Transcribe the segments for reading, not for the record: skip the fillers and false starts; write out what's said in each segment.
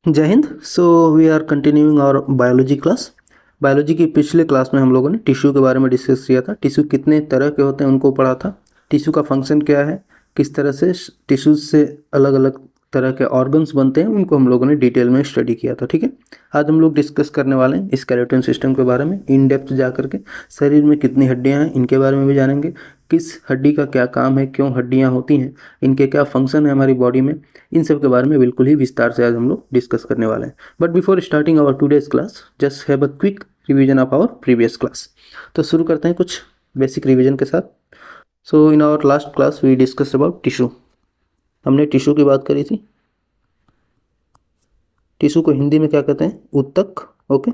जय हिंद। So we are continuing our biology class. Biology की पिछले क्लास में हम लोगों ने टिश्यू के बारे में डिस्कस किया था। टिश्यू कितने तरह के होते हैं उनको पढ़ा था। टिश्यू का फंक्शन क्या है, किस तरह से टिश्यूज से अलग अलग तरह के ऑर्गन्स बनते हैं, उनको हम लोगों ने डिटेल में स्टडी किया था। ठीक है, आज हम लोग डिस्कस करने वाले हैं स्केलेटन सिस्टम के बारे में। इन डेप्थ जा करके शरीर में कितनी हड्डियां हैं इनके बारे में भी जानेंगे। किस हड्डी का क्या काम है, क्यों हड्डियां होती हैं, इनके क्या फंक्शन है हमारी बॉडी में, इन सब के बारे में बिल्कुल ही विस्तार से आज हम लोग डिस्कस करने वाले हैं। But before starting our today's class, just have a quick revision of our previous class. तो शुरू करते हैं कुछ बेसिक रिवीजन के साथ। So in our last class we discuss about tissue. हमने टिश्यू की बात करी थी। टिश्यू को हिंदी में क्या कहते हैं, ऊतक। ओके,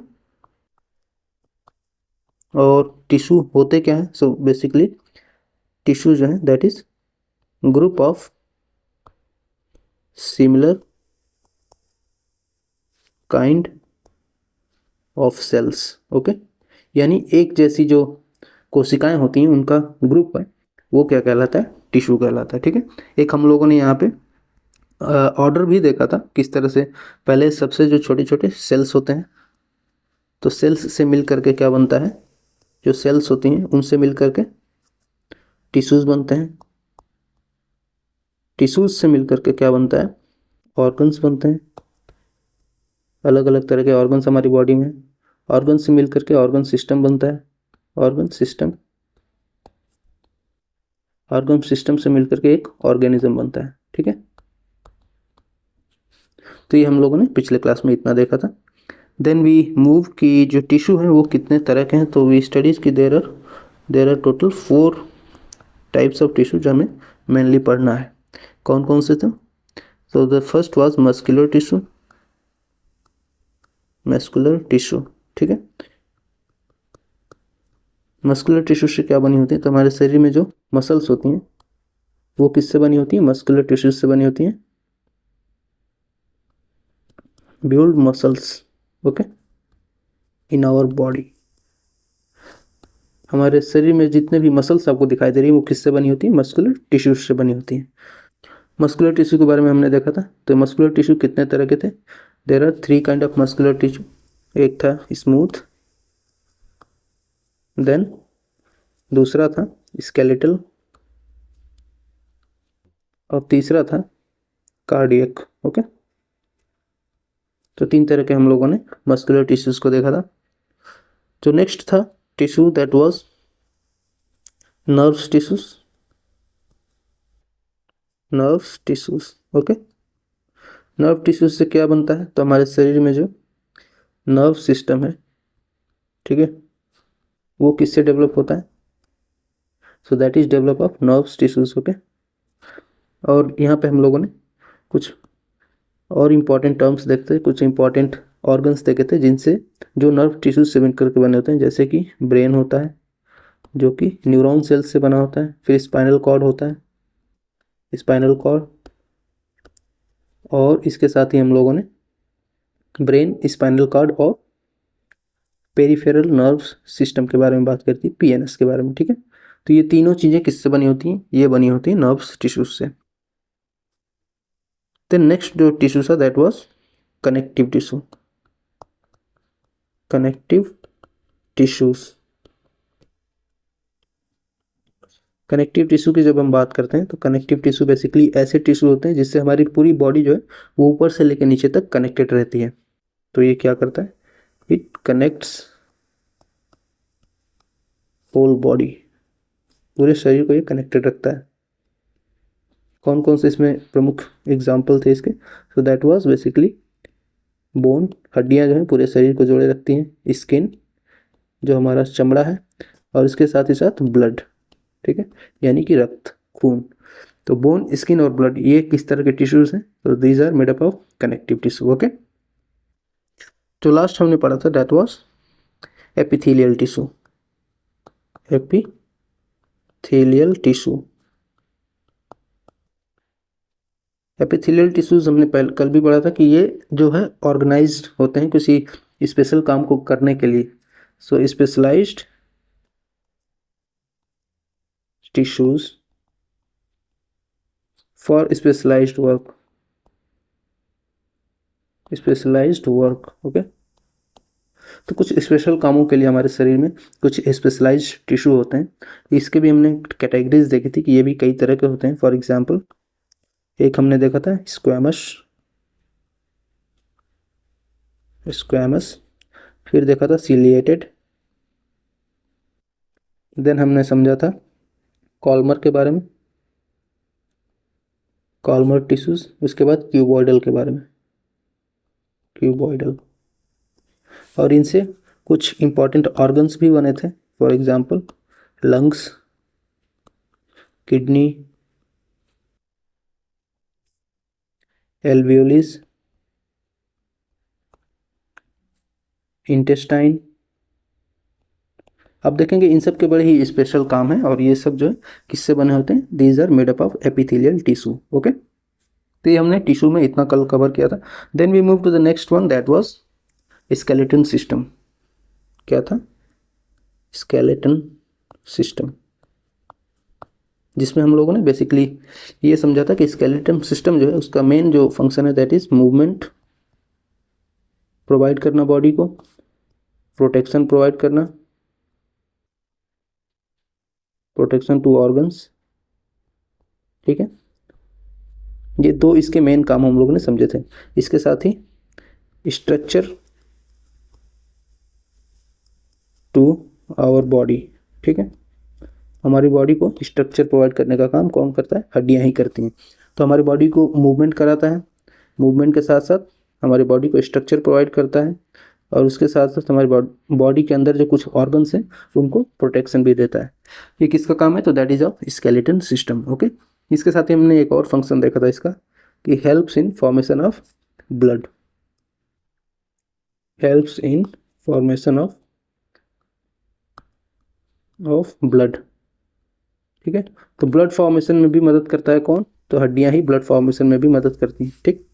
और टिश्यू होते क्या हैं? सो बेसिकली टिश्यू जो है that is group of similar kind of cells. Okay, यानी एक जैसी जो कोशिकाएं होती हैं उनका ग्रुप है, वो क्या कहलाता है, टिश्यू कहलाता है। ठीक है, एक हम लोगों ने यहाँ पे ऑर्डर भी देखा था किस तरह से। पहले सबसे जो छोटे छोटे सेल्स होते हैं, तो सेल्स से मिल करके क्या बनता है, जो सेल्स होती हैं उनसे मिल करके टिश्यूज बनते हैं। टिश्यूज से मिल करके क्या बनता है, ऑर्गन्स बनते हैं। अलग अलग तरह के ऑर्गन्स हमारी बॉडी में। ऑर्गन से मिल करके ऑर्गन सिस्टम बनता है। ऑर्गन सिस्टम, ऑर्गन सिस्टम से मिलकर के एक ऑर्गेनिज्म बनता है। ठीक है, तो ये हम लोगों ने पिछले क्लास में इतना देखा था। देन वी मूव कि जो टिश्यू है वो कितने तरह के हैं, तो वी स्टडीज की there are total 4 types of tissue जो हमें मेनली पढ़ना है। कौन कौन से थे? तो the first was muscular tissue. Muscular tissue, ठीक है। मस्कुलर टिश्यू से क्या बनी होती है, तो हमारे शरीर में जो मसल्स होती हैं वो किससे बनी होती हैं, मस्कुलर टिश्यू से बनी होती हैं। Build muscles, okay, in our body. हमारे शरीर में जितने भी मसल्स आपको दिखाई दे रही है वो किससे बनी होती है, मस्कुलर टिश्यू से बनी होती है। मस्कुलर टिश्यू के बारे में हमने देखा था। तो मस्कुलर टिश्यू कितने तरह के थे? There are 3 kind of muscular tissue. एक था स्मूथ, देन दूसरा था स्केलेटल, और तीसरा था कार्डियक। ओके, तो 3 तरह के हम लोगों ने मस्कुलर टिश्यूज को देखा था। जो नेक्स्ट था tissue that was nerves tissues. Nerves tissues, okay. Nerve tissues से क्या बनता है, तो हमारे शरीर में जो नर्व सिस्टम है, ठीक है, वो किससे डेवलप होता है, so that is develop of nerves tissues. Okay, और यहाँ पे हम लोगों ने कुछ और इम्पॉर्टेंट टर्म्स देखते हैं, कुछ इम्पॉर्टेंट ऑर्गन्स देखे थे जिनसे जो नर्व टिश्यूज से मिलकर के बने होते हैं। जैसे कि ब्रेन होता है जो कि न्यूरॉन सेल्स से बना होता है। फिर स्पाइनल कॉर्ड होता है, स्पाइनल कॉर्ड, और इसके साथ ही हम लोगों ने ब्रेन, स्पाइनल कॉर्ड और पेरिफेरल नर्व्स सिस्टम के बारे में बात करती है, पीएनएस के बारे में। ठीक है, तो ये तीनों चीज़ें किससे बनी होती हैं, ये बनी होती है नर्व्स टिश्यूज से। देन नेक्स्ट जो टिश्यू था that was connective tissue. Connective tissues, connective tissue की जब हम बात करते हैं तो कनेक्टिव टिश्यू बेसिकली ऐसे टिश्यू होते हैं जिससे हमारी पूरी बॉडी जो है वो ऊपर से लेकर नीचे तक कनेक्टेड रहती है। तो ये क्या करता है, इट कनेक्ट्स होल बॉडी, पूरे शरीर को ये कनेक्टेड रखता है। कौन कौन से इसमें प्रमुख एग्जाम्पल थे इसके, सो दैट वाज बेसिकली बोन, हड्डियां जो हैं पूरे शरीर को जोड़े रखती हैं। स्किन, जो हमारा चमड़ा है, और इसके साथ ही साथ ब्लड, ठीक है, यानी कि रक्त, खून। तो बोन, स्किन और ब्लड ये किस तरह के टिश्यूज हैं, तो these are made up of connective tissue. Okay, जो लास्ट हमने पढ़ा था that was epithelial tissue. Epithelial tissue, epithelial tissues हमने पहले कल भी पढ़ा था कि ये जो है ऑर्गेनाइज्ड होते हैं किसी स्पेशल काम को करने के लिए। So specialised tissues for specialised work. Specialised work. Okay, तो कुछ स्पेशल कामों के लिए हमारे शरीर में कुछ स्पेशलाइज्ड टिश्यू होते हैं। इसके भी हमने कैटेगरीज देखी थी कि ये भी कई तरह के होते हैं। फॉर एग्जांपल, एक हमने देखा था स्क्वैमस, स्क्वैमस, फिर देखा था सिलिएटेड, देन हमने समझा था कॉलमर के बारे में, कॉलमर टिश्यूज, उसके बाद क्यूबॉइडल के बारे में, क्यूबॉइडल, और इनसे कुछ इंपॉर्टेंट ऑर्गन्स भी बने थे। For example lungs, kidney, alveoli, intestine. अब देखेंगे इन सब के बड़े ही स्पेशल काम है, और ये सब जो है किससे बने होते हैं, these are made up of epithelial tissue. Okay, तो ये हमने टिश्यू में इतना कल कवर किया था। Then we move to the next one, that was skeleton system. क्या था, स्केलेटन सिस्टम, जिसमें हम लोगों ने बेसिकली ये समझा था कि स्केलेटन सिस्टम जो है उसका मेन जो फंक्शन है दैट इज मूवमेंट प्रोवाइड करना, बॉडी को प्रोटेक्शन प्रोवाइड करना, प्रोटेक्शन टू ऑर्गन्स। ठीक है, ये दो इसके मेन काम हम लोगों ने समझे थे। इसके साथ ही स्ट्रक्चर टू आवर बॉडी। ठीक है, हमारी बॉडी को स्ट्रक्चर प्रोवाइड करने का काम कौन करता है, हड्डियां ही करती हैं। तो हमारी बॉडी को मूवमेंट कराता है, मूवमेंट के साथ साथ हमारी बॉडी को स्ट्रक्चर प्रोवाइड करता है, और उसके साथ साथ हमारी बॉडी के अंदर जो कुछ ऑर्गन्स हैं उनको प्रोटेक्शन भी देता है। ये किसका काम है, तो that is of skeleton system. Okay, इसके साथ ही हमने एक और फंक्शन देखा था इसका, कि helps in formation of blood, helps in formation of blood. ठीक है, तो ब्लड फॉर्मेशन में भी मदद करता है कौन, तो हड्डियां ही ब्लड फॉर्मेशन में भी मदद करती हैं। ठीक,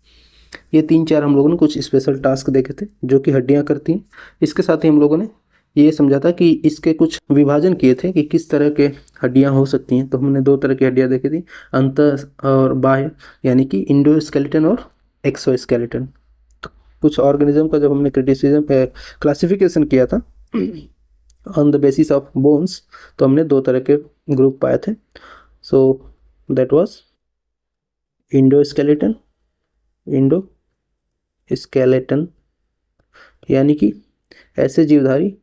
ये तीन चार हम लोगों ने कुछ स्पेशल टास्क देखे थे जो कि हड्डियां करती हैं। इसके साथ ही हम लोगों ने ये समझा था कि इसके कुछ विभाजन किए थे कि किस तरह के हड्डियां हो सकती हैं। तो हमने दो तरह की हड्डियां देखी थी, अंत और बाह्य, यानी कि इंडोस्केलेटन और एक्सोस्केलेटन। तो कुछ ऑर्गेनिज्म का जब हमने क्रिटिसिज्म क्लासिफिकेशन किया था on the basis of bones, तो हमने दो तरह के ग्रुप पाए थे। So that was endoskeleton, endo skeleton, यानी कि ऐसे जीवधारी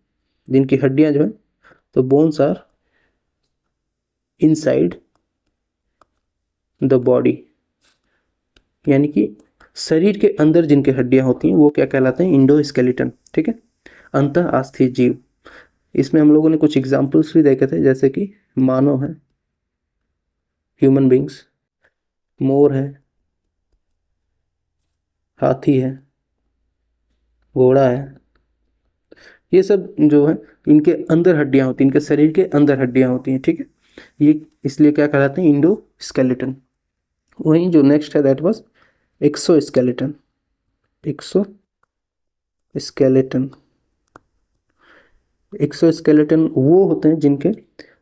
जिनकी हड्डियां जो है, तो bones are inside the body, यानी कि शरीर के अंदर जिनके हड्डियां होती हैं वो क्या कहलाते हैं, इंडोस्केलेटन। ठीक है, अंत आस्थित जीव। इसमें हम लोगों ने कुछ एग्जाम्पल्स भी देखे थे, जैसे कि मानव है, ह्यूमन बींग्स, मोर है, हाथी है, घोड़ा है। ये सब जो है इनके अंदर हड्डियां होती हैं, इनके शरीर के अंदर हड्डियां होती हैं। ठीक है, ये इसलिए क्या कहलाते हैं, इंडोस्केलेटन। वहीं जो नेक्स्ट है that was exoskeleton, exoskeleton. Exoskeleton वो होते हैं जिनके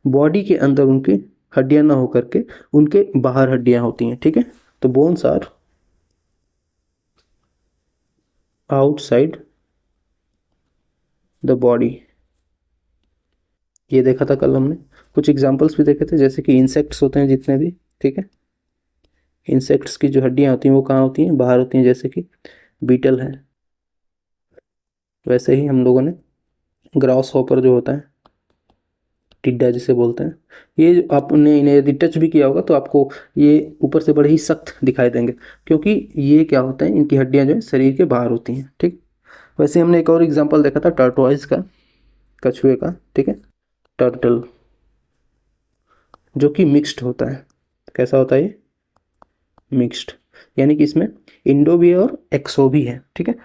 बॉडी के अंदर उनकी हड्डियां ना होकर के उनके बाहर हड्डियां होती हैं। ठीक है, तो bones are outside the body. ये देखा था कल हमने। कुछ एग्जांपल्स भी देखे थे, जैसे कि इंसेक्ट्स होते हैं जितने भी। ठीक है, इंसेक्ट्स की जो हड्डियां होती हैं वो कहाँ होती हैं, बाहर होती हैं, जैसे कि बीटल है। वैसे ही हम लोगों ने ग्रास हॉपर जो होता है, टिड्डा जिसे बोलते हैं, ये आपने इन्हें यदि टच भी किया होगा तो आपको ये ऊपर से बड़े ही सख्त दिखाई देंगे, क्योंकि ये क्या होता है, इनकी हड्डियां जो है शरीर के बाहर होती हैं। ठीक, वैसे हमने एक और एग्जांपल देखा था टर्टोइज का, कछुए का। ठीक है, टर्टल, जो कि मिक्स्ड होता है। कैसा होता है ये, मिक्स्ड, यानी कि इसमें इंडो भी है और एक्सो भी है। ठीक है,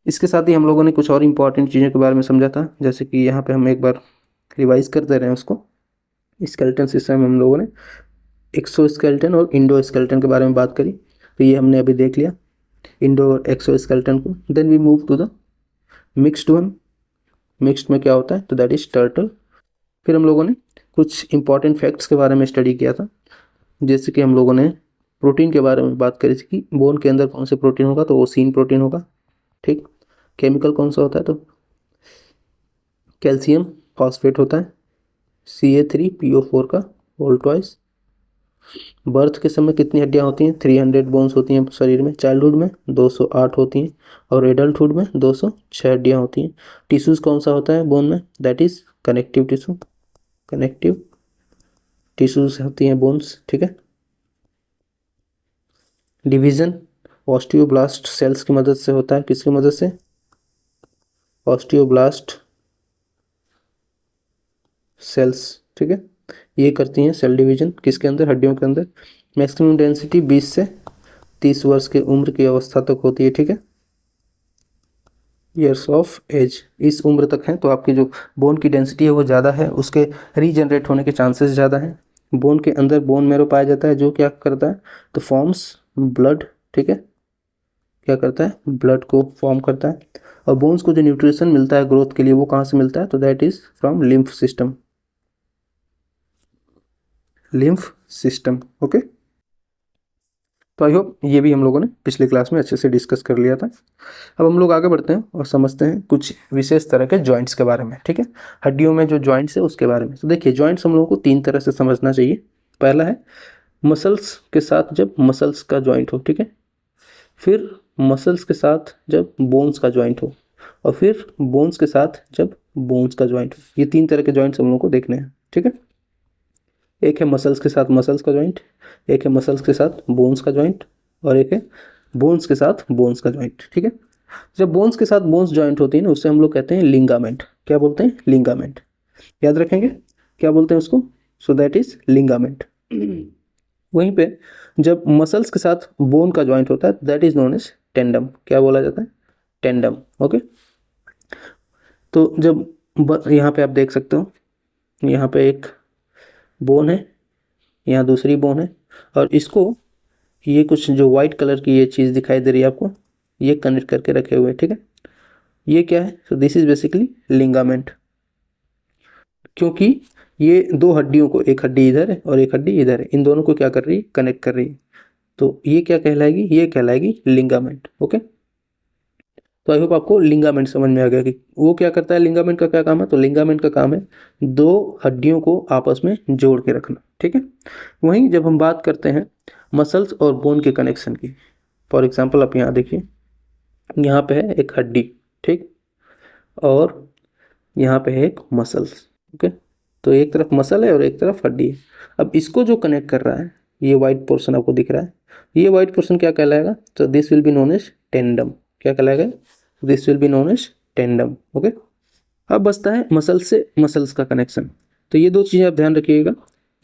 इसके साथ ही हम लोगों ने कुछ और इंपॉर्टेंट चीज़ों के बारे में समझा था, जैसे कि यहाँ पे हम एक बार रिवाइज करते रहे उसको। स्केलेटन सिस्टम में हम लोगों ने एक्सोस्केलेटन और इंडो स्केलेटन के बारे में बात करी, तो ये हमने अभी देख लिया, इंडो और एक्सोस्केलेटन को। Then we move to the mixed one. Mixed में क्या होता है, तो दैट इज टर्टल। फिर हम लोगों ने कुछ इंपॉर्टेंट फैक्ट्स के बारे में स्टडी किया था, जैसे कि हम लोगों ने प्रोटीन के बारे में बात करी थी कि बोन के अंदर कौन से प्रोटीन होगा, तो ओसीन प्रोटीन होगा। ठीक। केमिकल कौन सा होता है, तो कैल्शियम फॉस्फेट होता है, Ca3PO4 का होल ट्वाइस। बर्थ के समय कितनी हड्डियां होती हैं, 300 बोन्स होती हैं शरीर में। चाइल्डहुड में 208 होती हैं और एडल्टहुड में 206 हड्डियां होती हैं। टिश्यूज कौन सा होता है बोन में, that is connective tissue, connective tissues होती हैं बोन्स, ठीक है। डिवीजन ऑस्टियोब्लास्ट सेल्स की मदद से होता है, किसकी मदद से, ऑस्टियोब्लास्ट सेल्स, ठीक है। ये करती हैं सेल डिवीजन किसके अंदर, हड्डियों के अंदर। मैक्सिमम डेंसिटी 20 से 30 वर्ष की उम्र की अवस्था तक होती है, ठीक है। ईयर्स ऑफ एज, इस उम्र तक है तो आपकी जो बोन की डेंसिटी है वो ज़्यादा है, उसके रीजनरेट होने के चांसेस ज़्यादा हैं। बोन के अंदर बोन मैरो पाया जाता है जो क्या करता है, तो फॉर्म्स ब्लड, ठीक है, क्या करता है, ब्लड को फॉर्म करता है। और बोन्स को जो न्यूट्रिशन मिलता है ग्रोथ के लिए वो कहाँ से मिलता है, तो that is from lymph system, lymph system, okay. तो आई होप ये भी हम लोगों ने पिछले क्लास में अच्छे से डिस्कस कर लिया था। अब हम लोग आगे बढ़ते हैं और समझते हैं कुछ विशेष तरह के जॉइंट्स के बारे में, ठीक है। हड्डियों में जो जॉइंट्स है उसके बारे में। तो देखिए जॉइंट्स हम लोगों को 3 तरह से समझना चाहिए। पहला है मसल्स के साथ जब मसल्स का जॉइंट हो, ठीक है। फिर मसल्स के साथ जब बोन्स का जॉइंट हो, और फिर बोन्स के साथ जब बोन्स का जॉइंट हो। ये 3 तरह के जॉइंट्स हम लोगों को देखने हैं, ठीक है। एक है मसल्स के साथ मसल्स का जॉइंट, एक है मसल्स के साथ बोन्स का जॉइंट, और एक है बोन्स के साथ बोन्स का जॉइंट, ठीक है। जब बोन्स के साथ बोन्स जॉइंट होती है ना उससे हम लोग कहते हैं लिंगामेंट। क्या बोलते हैं, लिंगामेंट, याद रखेंगे क्या बोलते हैं उसको, सो दैट इज लिंगामेंट। वहीं पे जब मसल्स के साथ बोन का जॉइंट होता है that is known as tandem. क्या बोला जाता है, टेंडम, ओके। तो जब यहाँ पे आप देख सकते हो, यहाँ पे एक बोन है, यहाँ दूसरी बोन है, और इसको ये कुछ जो वाइट कलर की ये चीज़ दिखाई दे रही है आपको, ये कनेक्ट करके रखे हुए हैं, ठीक है। ये क्या है, so this is basically ligament. क्योंकि ये 2 हड्डियों को, एक हड्डी इधर है और एक हड्डी इधर है, इन दोनों को क्या कर रही है, कनेक्ट कर रही है। तो ये क्या कहलाएगी, ये कहलाएगी लिंगामेंट, ओके। तो आई होप आपको लिंगामेंट समझ में आ गया कि वो क्या करता है, लिंगामेंट का क्या काम है। तो लिंगामेंट का काम है 2 हड्डियों को आपस में जोड़ के रखना, ठीक है। वहीं जब हम बात करते हैं मसल्स और बोन के कनेक्शन की, फॉर एग्जांपल आप यहाँ देखिए, यहाँ पे है एक हड्डी, ठीक, और यहाँ पे है एक मसल्स, ओके। तो एक तरफ मसल है और एक तरफ हड्डी है। अब इसको जो कनेक्ट कर रहा है, ये वाइट पोर्शन आपको दिख रहा है, ये वाइट पोर्शन क्या कहलाएगा, तो this will be known as tandem. क्या कहलाएगा, this will be known as tandem, okay. अब बचता है मसल से मसल्स का कनेक्शन। तो ये 2 चीज़ें आप ध्यान रखिएगा,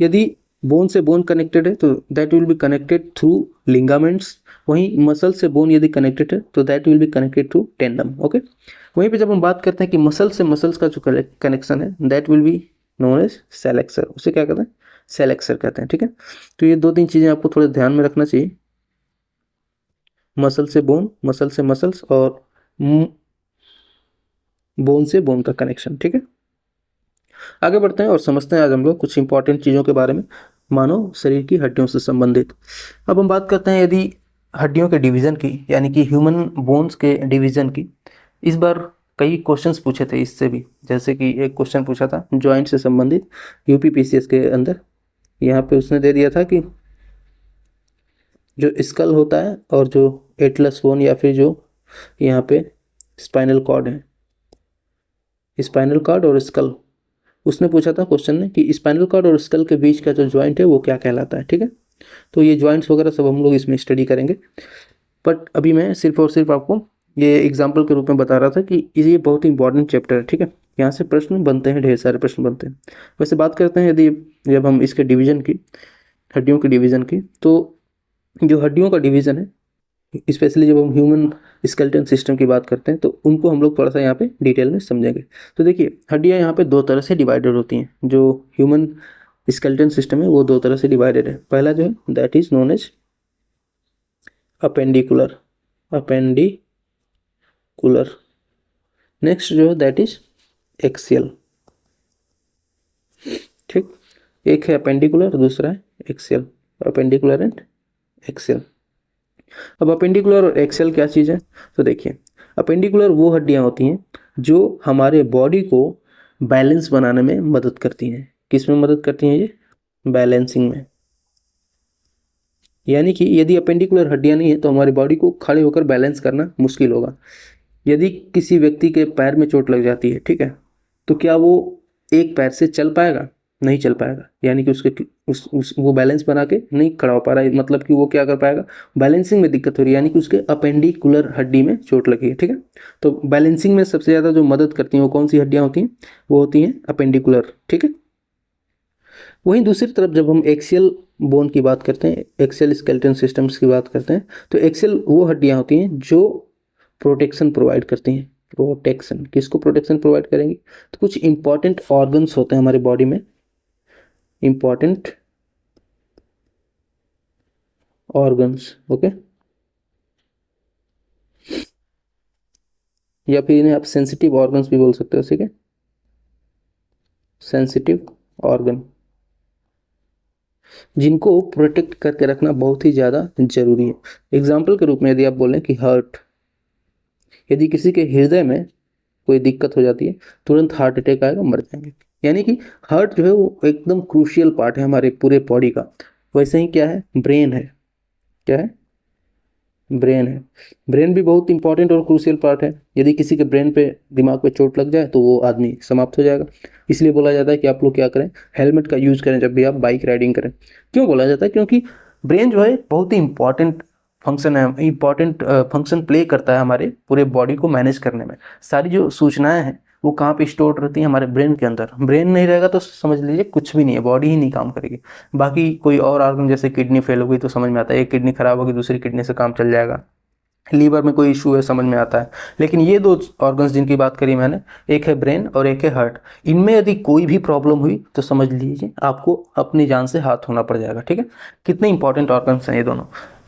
यदि बोन से बोन कनेक्टेड है तो that will be connected through ligaments, वहीं मसल से बोन यदि कनेक्टेड है तो that will be connected through tendon, okay. वहीं पे जब हम बात करते हैं कि मसल से मसल्स का जो कनेक्शन है that will be known as selexor, उसे क्या कहते हैं, सेलेक्सर कहते हैं, ठीक है। तो ये 2-3 चीज़ें आपको थोड़े ध्यान में रखना चाहिए, मसल से बोन, मसल से मसल्स, और बोन से बोन का कनेक्शन, ठीक है। आगे बढ़ते हैं और समझते हैं आज हम लोग कुछ इंपॉर्टेंट चीज़ों के बारे में मानव शरीर की हड्डियों से संबंधित। अब हम बात करते हैं यदि हड्डियों के डिवीज़न की, यानी कि ह्यूमन बोन्स के डिवीज़न की। इस बार कई क्वेश्चंस पूछे थे इससे भी, जैसे कि एक क्वेश्चन पूछा था जॉइंट से संबंधित यूपीपीसीएस के अंदर। यहाँ पे उसने दे दिया था कि जो स्कल होता है और जो एटलस बोन या फिर जो यहाँ पे स्पाइनल कॉर्ड है, स्पाइनल कॉर्ड और स्कल, उसने पूछा था क्वेश्चन ने कि स्पाइनल कॉर्ड और स्कल के बीच का जो जॉइंट है वो क्या कहलाता है, ठीक है। तो ये जॉइंट्स वगैरह सब हम लोग इसमें स्टडी करेंगे, बट अभी मैं सिर्फ और सिर्फ आपको ये एग्जाम्पल के रूप में बता रहा था कि ये बहुत ही इंपॉर्टेंट चैप्टर है, ठीक है। यहाँ से प्रश्न बनते हैं, ढेर सारे प्रश्न बनते हैं। वैसे बात करते हैं यदि जब हम इसके डिवीज़न की, हड्डियों के डिवीज़न की, तो जो हड्डियों का डिवीज़न है, स्पेशली जब हम ह्यूमन स्केलेटन सिस्टम की बात करते हैं तो उनको हम लोग थोड़ा सा यहाँ पे डिटेल में समझेंगे। तो देखिए हड्डियाँ यहाँ पे 2 तरह से डिवाइडेड होती हैं, जो ह्यूमन स्केलेटन सिस्टम है वो 2 तरह से डिवाइडेड है। पहला जो है that is known as appendicular, appendicular. Next जो है दैट इज एक्सियल, ठीक। एक है अपेंडिकुलर, दूसरा है एक्सियल, अपेंडिकुलर एंड एक्सियल। अब अपेंडिकुलर और एक्सियल क्या चीज़ है, तो देखिए अपेंडिकुलर वो हड्डियाँ होती हैं जो हमारे बॉडी को बैलेंस बनाने में मदद करती हैं। किस में मदद करती हैं ये? बैलेंसिंग में। यानी कि यदि अपेंडिकुलर हड्डियाँ नहीं है तो हमारी बॉडी को खड़े होकर बैलेंस करना मुश्किल होगा। यदि किसी व्यक्ति के पैर में चोट लग जाती है, ठीक है, तो क्या वो एक पैर से चल पाएगा? नहीं चल पाएगा। यानी कि उसके वो बैलेंस बना के नहीं खड़ा हो पा रहा है, मतलब कि वो क्या कर पाएगा? बैलेंसिंग में दिक्कत हो रही है, यानी कि उसके अपेंडिकुलर हड्डी में चोट लगी है, ठीक है। तो बैलेंसिंग में सबसे ज़्यादा जो मदद करती हैं वो कौन सी हड्डियाँ होती हैं? वो होती हैं अपेंडिकुलर, ठीक है। वहीं दूसरी तरफ जब हम एक्सियल बोन की बात करते हैं, एक्सियल स्केलेटन सिस्टम्स की बात करते हैं, तो एक्सियल वो हड्डियाँ होती हैं जो प्रोटेक्शन प्रोवाइड करती हैं। प्रोटेक्शन, किसको प्रोटेक्शन प्रोवाइड करेंगी? तो कुछ इंपॉर्टेंट ऑर्गन्स होते हैं हमारे बॉडी में, इंपॉर्टेंट ऑर्गन्स, ओके, या फिर इन्हें आप सेंसिटिव ऑर्गन्स भी बोल सकते हो, ठीक है, सेंसिटिव ऑर्गन, जिनको प्रोटेक्ट करके रखना बहुत ही ज़्यादा जरूरी है। एग्जाम्पल के रूप में यदि आप बोलें कि हार्ट, यदि किसी के हृदय में कोई दिक्कत हो जाती है, तुरंत हार्ट अटैक आएगा, मर जाएंगे। यानी कि हार्ट जो है वो एकदम क्रूशियल पार्ट है हमारे पूरे बॉडी का। वैसे ही क्या है? ब्रेन है। क्या है? ब्रेन है। ब्रेन भी बहुत इंपॉर्टेंट और क्रूशियल पार्ट है। यदि किसी के ब्रेन पे, दिमाग पे चोट लग जाए तो वो आदमी समाप्त हो जाएगा। इसलिए बोला जाता है कि आप लोग क्या करें? हेलमेट का यूज़ करें जब भी आप बाइक राइडिंग करें। क्यों बोला जाता है? क्योंकि ब्रेन जो है बहुत ही इंपॉर्टेंट फंक्शन है, इंपॉर्टेंट फंक्शन प्ले करता है हमारे पूरे बॉडी को मैनेज करने में। सारी जो सूचनाएं हैं वो कहाँ पे स्टोर रहती हैं? हमारे ब्रेन के अंदर। ब्रेन नहीं रहेगा तो समझ लीजिए कुछ भी नहीं है, बॉडी ही नहीं काम करेगी। बाकी कोई और ऑर्गन, जैसे किडनी फेल हो गई तो समझ में आता है, एक किडनी खराब होगी दूसरी किडनी से काम चल जाएगा। लीवर में कोई इशू है, समझ में आता है। लेकिन ये दो ऑर्गन्स जिनकी बात करी मैंने, एक है ब्रेन और एक है हार्ट, इनमें यदि कोई भी प्रॉब्लम हुई तो समझ लीजिए आपको अपनी जान से हाथ धोना पड़ जाएगा, ठीक है। कितने इंपॉर्टेंट ऑर्गन्स हैं ये दोनों।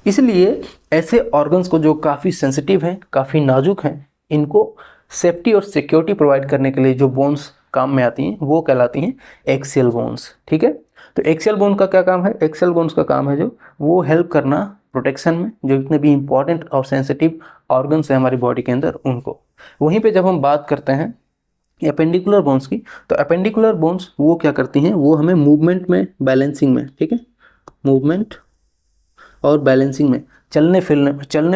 इसलिए ऐसे ऑर्गन्स को जो काफ़ी सेंसिटिव हैं, काफ़ी नाजुक हैं, इनको सेफ्टी और सिक्योरिटी प्रोवाइड करने के लिए जो बोन्स काम में आती हैं वो कहलाती हैं एक्सियल बोन्स, ठीक है। तो एक्सियल बोन का क्या काम है? एक्सियल बोन्स का काम है जो वो हेल्प करना प्रोटेक्शन में, जो जितने भी इंपॉर्टेंट और सेंसिटिव ऑर्गन्स हैं हमारी बॉडी के अंदर उनको। वहीं पे जब हम बात करते हैं अपेंडिकुलर बोन्स की, तो अपेंडिकुलर बोन्स वो क्या करती हैं? वो हमें मूवमेंट में, बैलेंसिंग में, ठीक है, मूवमेंट और बैलेंसिंग में, चलने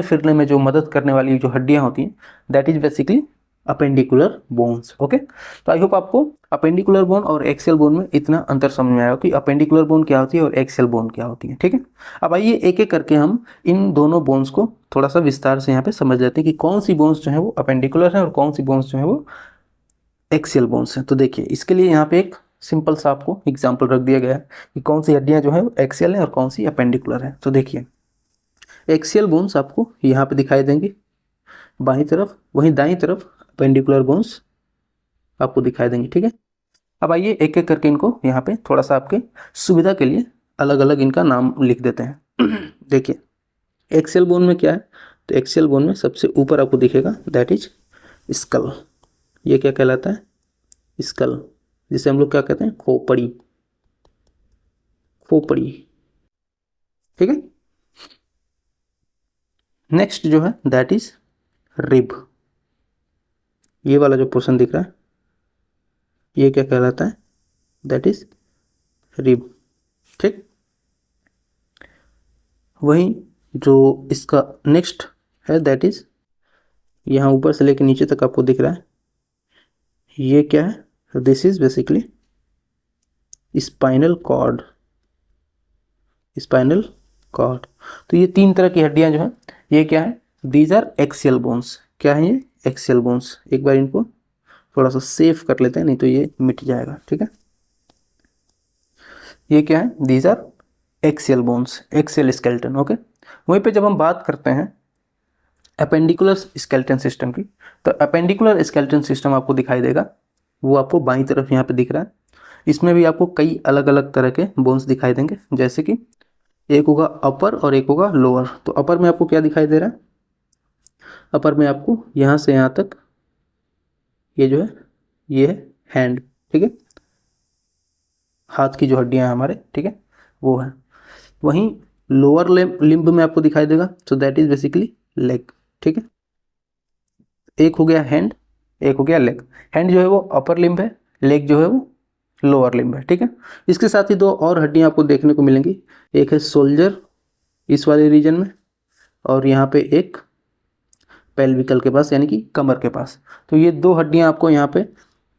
फिरने में जो मदद करने वाली जो हड्डियां होती हैं, that is basically appendicular bones, okay. तो आई होप आपको अपेंडिकुलर बोन और एक्सियल बोन में इतना अंतर समझ में आया कि अपेंडिकुलर बोन क्या होती है और एक्सियल बोन क्या होती है, ठीक है। अब आइए एक एक करके हम इन दोनों बोन्स को थोड़ा सा विस्तार से यहाँ पे समझ लेते हैं कि कौन सी बोन्स जो है वो अपेंडिकुलर है और कौन सी बोन्स जो है वो एक्सियल बोन्स है। तो देखिए, इसके लिए यहाँ पे एक सिंपल सा आपको एग्जाम्पल रख दिया गया है कि कौन सी हड्डियाँ जो है वो एक्सियल है और कौन सी अपेंडिकुलर है। तो देखिए, एक्सियल बोन्स आपको यहाँ पे दिखाई देंगे बाईं तरफ, वहीं दाईं तरफ अपेंडिकुलर बोन्स आपको दिखाई देंगे, ठीक है। अब आइए एक एक करके इनको यहाँ पे थोड़ा सा आपके सुविधा के लिए अलग अलग इनका नाम लिख देते हैं। देखिए, एक्सियल बोन में क्या है? तो एक्सियल बोन में सबसे ऊपर आपको दिखेगा दैट इज स्कल। ये क्या कहलाता है? स्कल, जिसे हम लोग क्या कहते हैं? खोपड़ी, खोपड़ी, ठीक है। नेक्स्ट जो है दैट इज रिब। ये वाला जो पोर्शन दिख रहा है ये क्या कहलाता है? दैट इज रिब, ठीक। वहीं जो इसका नेक्स्ट है दैट इज, यहाँ ऊपर से लेकर नीचे तक आपको दिख रहा है, ये क्या है? This is basically spinal cord, spinal cord. तो ये तीन तरह की हड्डियां जो हैं ये क्या है? These are axial bones. क्या है ये? Axial bones. एक बार इनको थोड़ा सा सेव कर लेते हैं, नहीं तो ये मिट जाएगा, ठीक है। ये क्या है? These are axial bones, axial skeleton, okay. वहीं पे जब हम बात करते हैं अपेंडिकुलर स्केलेटन सिस्टम की, तो अपेंडिकुलर स्केलेटन सिस्टम आपको दिखाई देगा, वो आपको बाईं तरफ यहाँ पे दिख रहा है। इसमें भी आपको कई अलग अलग तरह के बोन्स दिखाई देंगे, जैसे कि एक होगा अपर और एक होगा लोअर। तो अपर में आपको क्या दिखाई दे रहा है? अपर में आपको यहाँ से यहाँ तक ये जो है ये है हैंड, ठीक है, हाथ की जो हड्डियां हैं हमारे, ठीक है, वो है। वहीं लोअर लिम्ब में आपको दिखाई देगा, so that is basically leg, ठीक है। एक हो गया हैंड, एक हो गया लेग। हैंड जो है वो अपर लिम्ब है, लेग जो है वो लोअर लिम्ब है, ठीक है। इसके साथ ही दो और हड्डियां आपको देखने को मिलेंगी, एक है सोल्जर इस वाले रीजन में, और यहाँ पे एक पेल्विकल के पास यानी कि कमर के पास। तो ये दो हड्डियां आपको यहाँ पे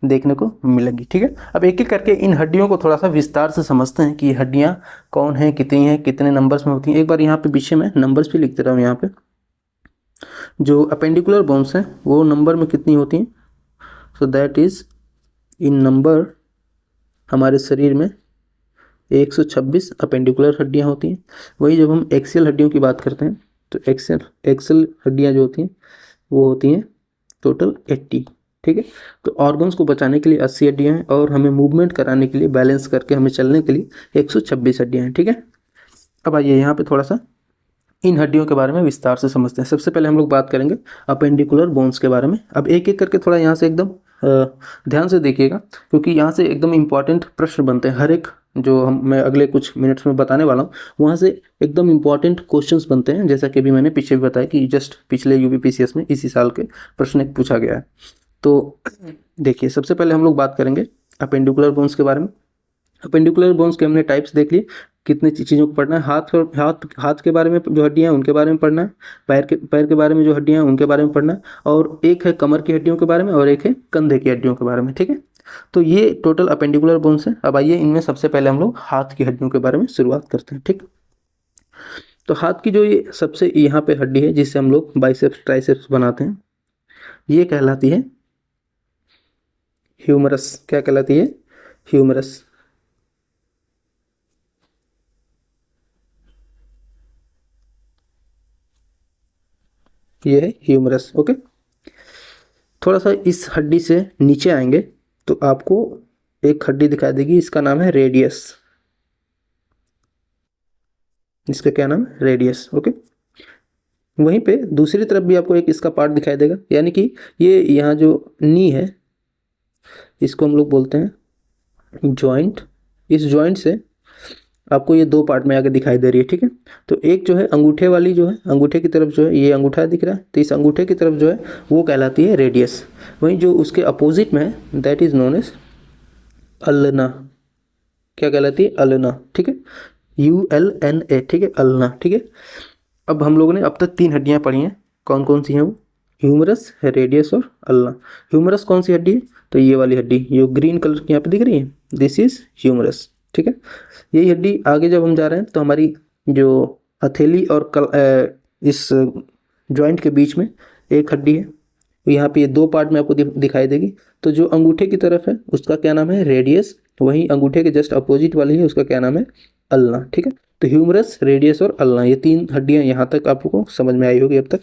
देखने को मिलेंगी, ठीक है। अब एक एक करके इन हड्डियों को थोड़ा सा विस्तार से समझते हैं कि ये हड्डियां कौन हैं, कितनी हैं, कितने नंबर्स में होती हैं। एक बार यहाँ पे पीछे में नंबर्स भी लिख दे रहा हूँ। यहाँ पे जो अपेंडिकुलर बोन्स हैं वो नंबर में कितनी होती हैं, so that is in number हमारे शरीर में 126 अपेंडिकुलर हड्डियां होती हैं। वही जब हम एक्सियल हड्डियों की बात करते हैं तो एक्सियल हड्डियां जो होती हैं वो होती हैं टोटल 80, ठीक है। तो ऑर्गन्स को बचाने के लिए 80 हड्डियां हैं और हमें मूवमेंट कराने के लिए, बैलेंस करके हमें चलने के लिए 126 हड्डियां हैं, ठीक है। अब आइए यहाँ पे थोड़ा सा इन हड्डियों के बारे में विस्तार से समझते हैं। सबसे पहले हम लोग बात करेंगे अपेंडिकुलर बोन्स के बारे में। अब एक एक करके थोड़ा यहाँ से एकदम ध्यान से देखिएगा, क्योंकि यहाँ से एकदम इम्पॉर्टेंट प्रश्न बनते हैं। हर एक जो मैं अगले कुछ मिनट्स में बताने वाला हूँ वहाँ से एकदम इम्पॉर्टेंट क्वेश्चंस बनते हैं, जैसा कि अभी मैंने पीछे भी बताया कि जस्ट पिछले यूपीपीसीएस में इसी साल के प्रश्न एक पूछा गया है। तो देखिए, सबसे पहले हम लोग बात करेंगे अपेंडिकुलर बोन्स के बारे में। अपेंडिकुलर बोन्स के हमने टाइप्स देख लिए, कितने चीज़ों को पढ़ना है। हाथ के बारे में जो हड्डियां हैं उनके बारे में पढ़ना है, पैर के बारे में जो हड्डियां हैं उनके बारे में पढ़ना है, और एक है कमर की हड्डियों के बारे में और एक है कंधे की हड्डियों के बारे में, ठीक है। तो ये टोटल अपेंडिकुलर बोन्स हैं। अब आइए इनमें सबसे पहले हम लोग हाथ की हड्डियों के बारे में शुरुआत करते हैं, ठीक। तो हाथ की जो ये सबसे यहाँ पे हड्डी है जिससे हम लोग बाइसेप्स ट्राइसेप्स बनाते हैं, ये कहलाती है ह्यूमरस। क्या कहलाती है? ह्यूमरस। ये है ह्यूमरस, ओके। थोड़ा सा इस हड्डी से नीचे आएंगे तो आपको एक हड्डी दिखाई देगी, इसका नाम है रेडियस। इसका क्या नाम है? Radius, okay. वहीं पे दूसरी तरफ भी आपको एक इसका पार्ट दिखाई देगा, यानी कि ये यहाँ जो नी है इसको हम लोग बोलते हैं जॉइंट। इस जॉइंट से आपको ये दो पार्ट में आगे दिखाई दे रही है, ठीक है। तो एक जो है अंगूठे वाली जो है, अंगूठे की तरफ जो है, ये अंगूठा दिख रहा है, तो इस अंगूठे की तरफ जो है वो कहलाती है रेडियस। वहीं जो उसके अपोजिट में है that is known as ulna. क्या कहलाती है? अल्ना, ठीक है। ULNA, ठीक है, अल्ना, ठीक है। अब हम लोगों ने अब तक 3 हड्डियां पढ़ी हैं, कौन कौन सी हैं वो? ह्यूमरस, रेडियस और अल्ना। ह्यूमरस कौन सी हड्डी है? तो ये वाली हड्डी जो ग्रीन कलर की यहाँ पे दिख रही है, दिस इज ह्यूमरस, ठीक है। यही हड्डी आगे जब हम जा रहे हैं तो हमारी जो हथेली और इस जॉइंट के बीच में एक हड्डी है, यहाँ पे ये दो पार्ट में आपको दिखाई देगी। तो जो अंगूठे की तरफ है उसका क्या नाम है? रेडियस। वहीं अंगूठे के जस्ट अपोजिट वाली है उसका क्या नाम है? अल्ना, ठीक है। तो ह्यूमरस, रेडियस और अल्ना, ये 3 हड्डियां यहाँ तक आपको समझ में आई होगी अब तक।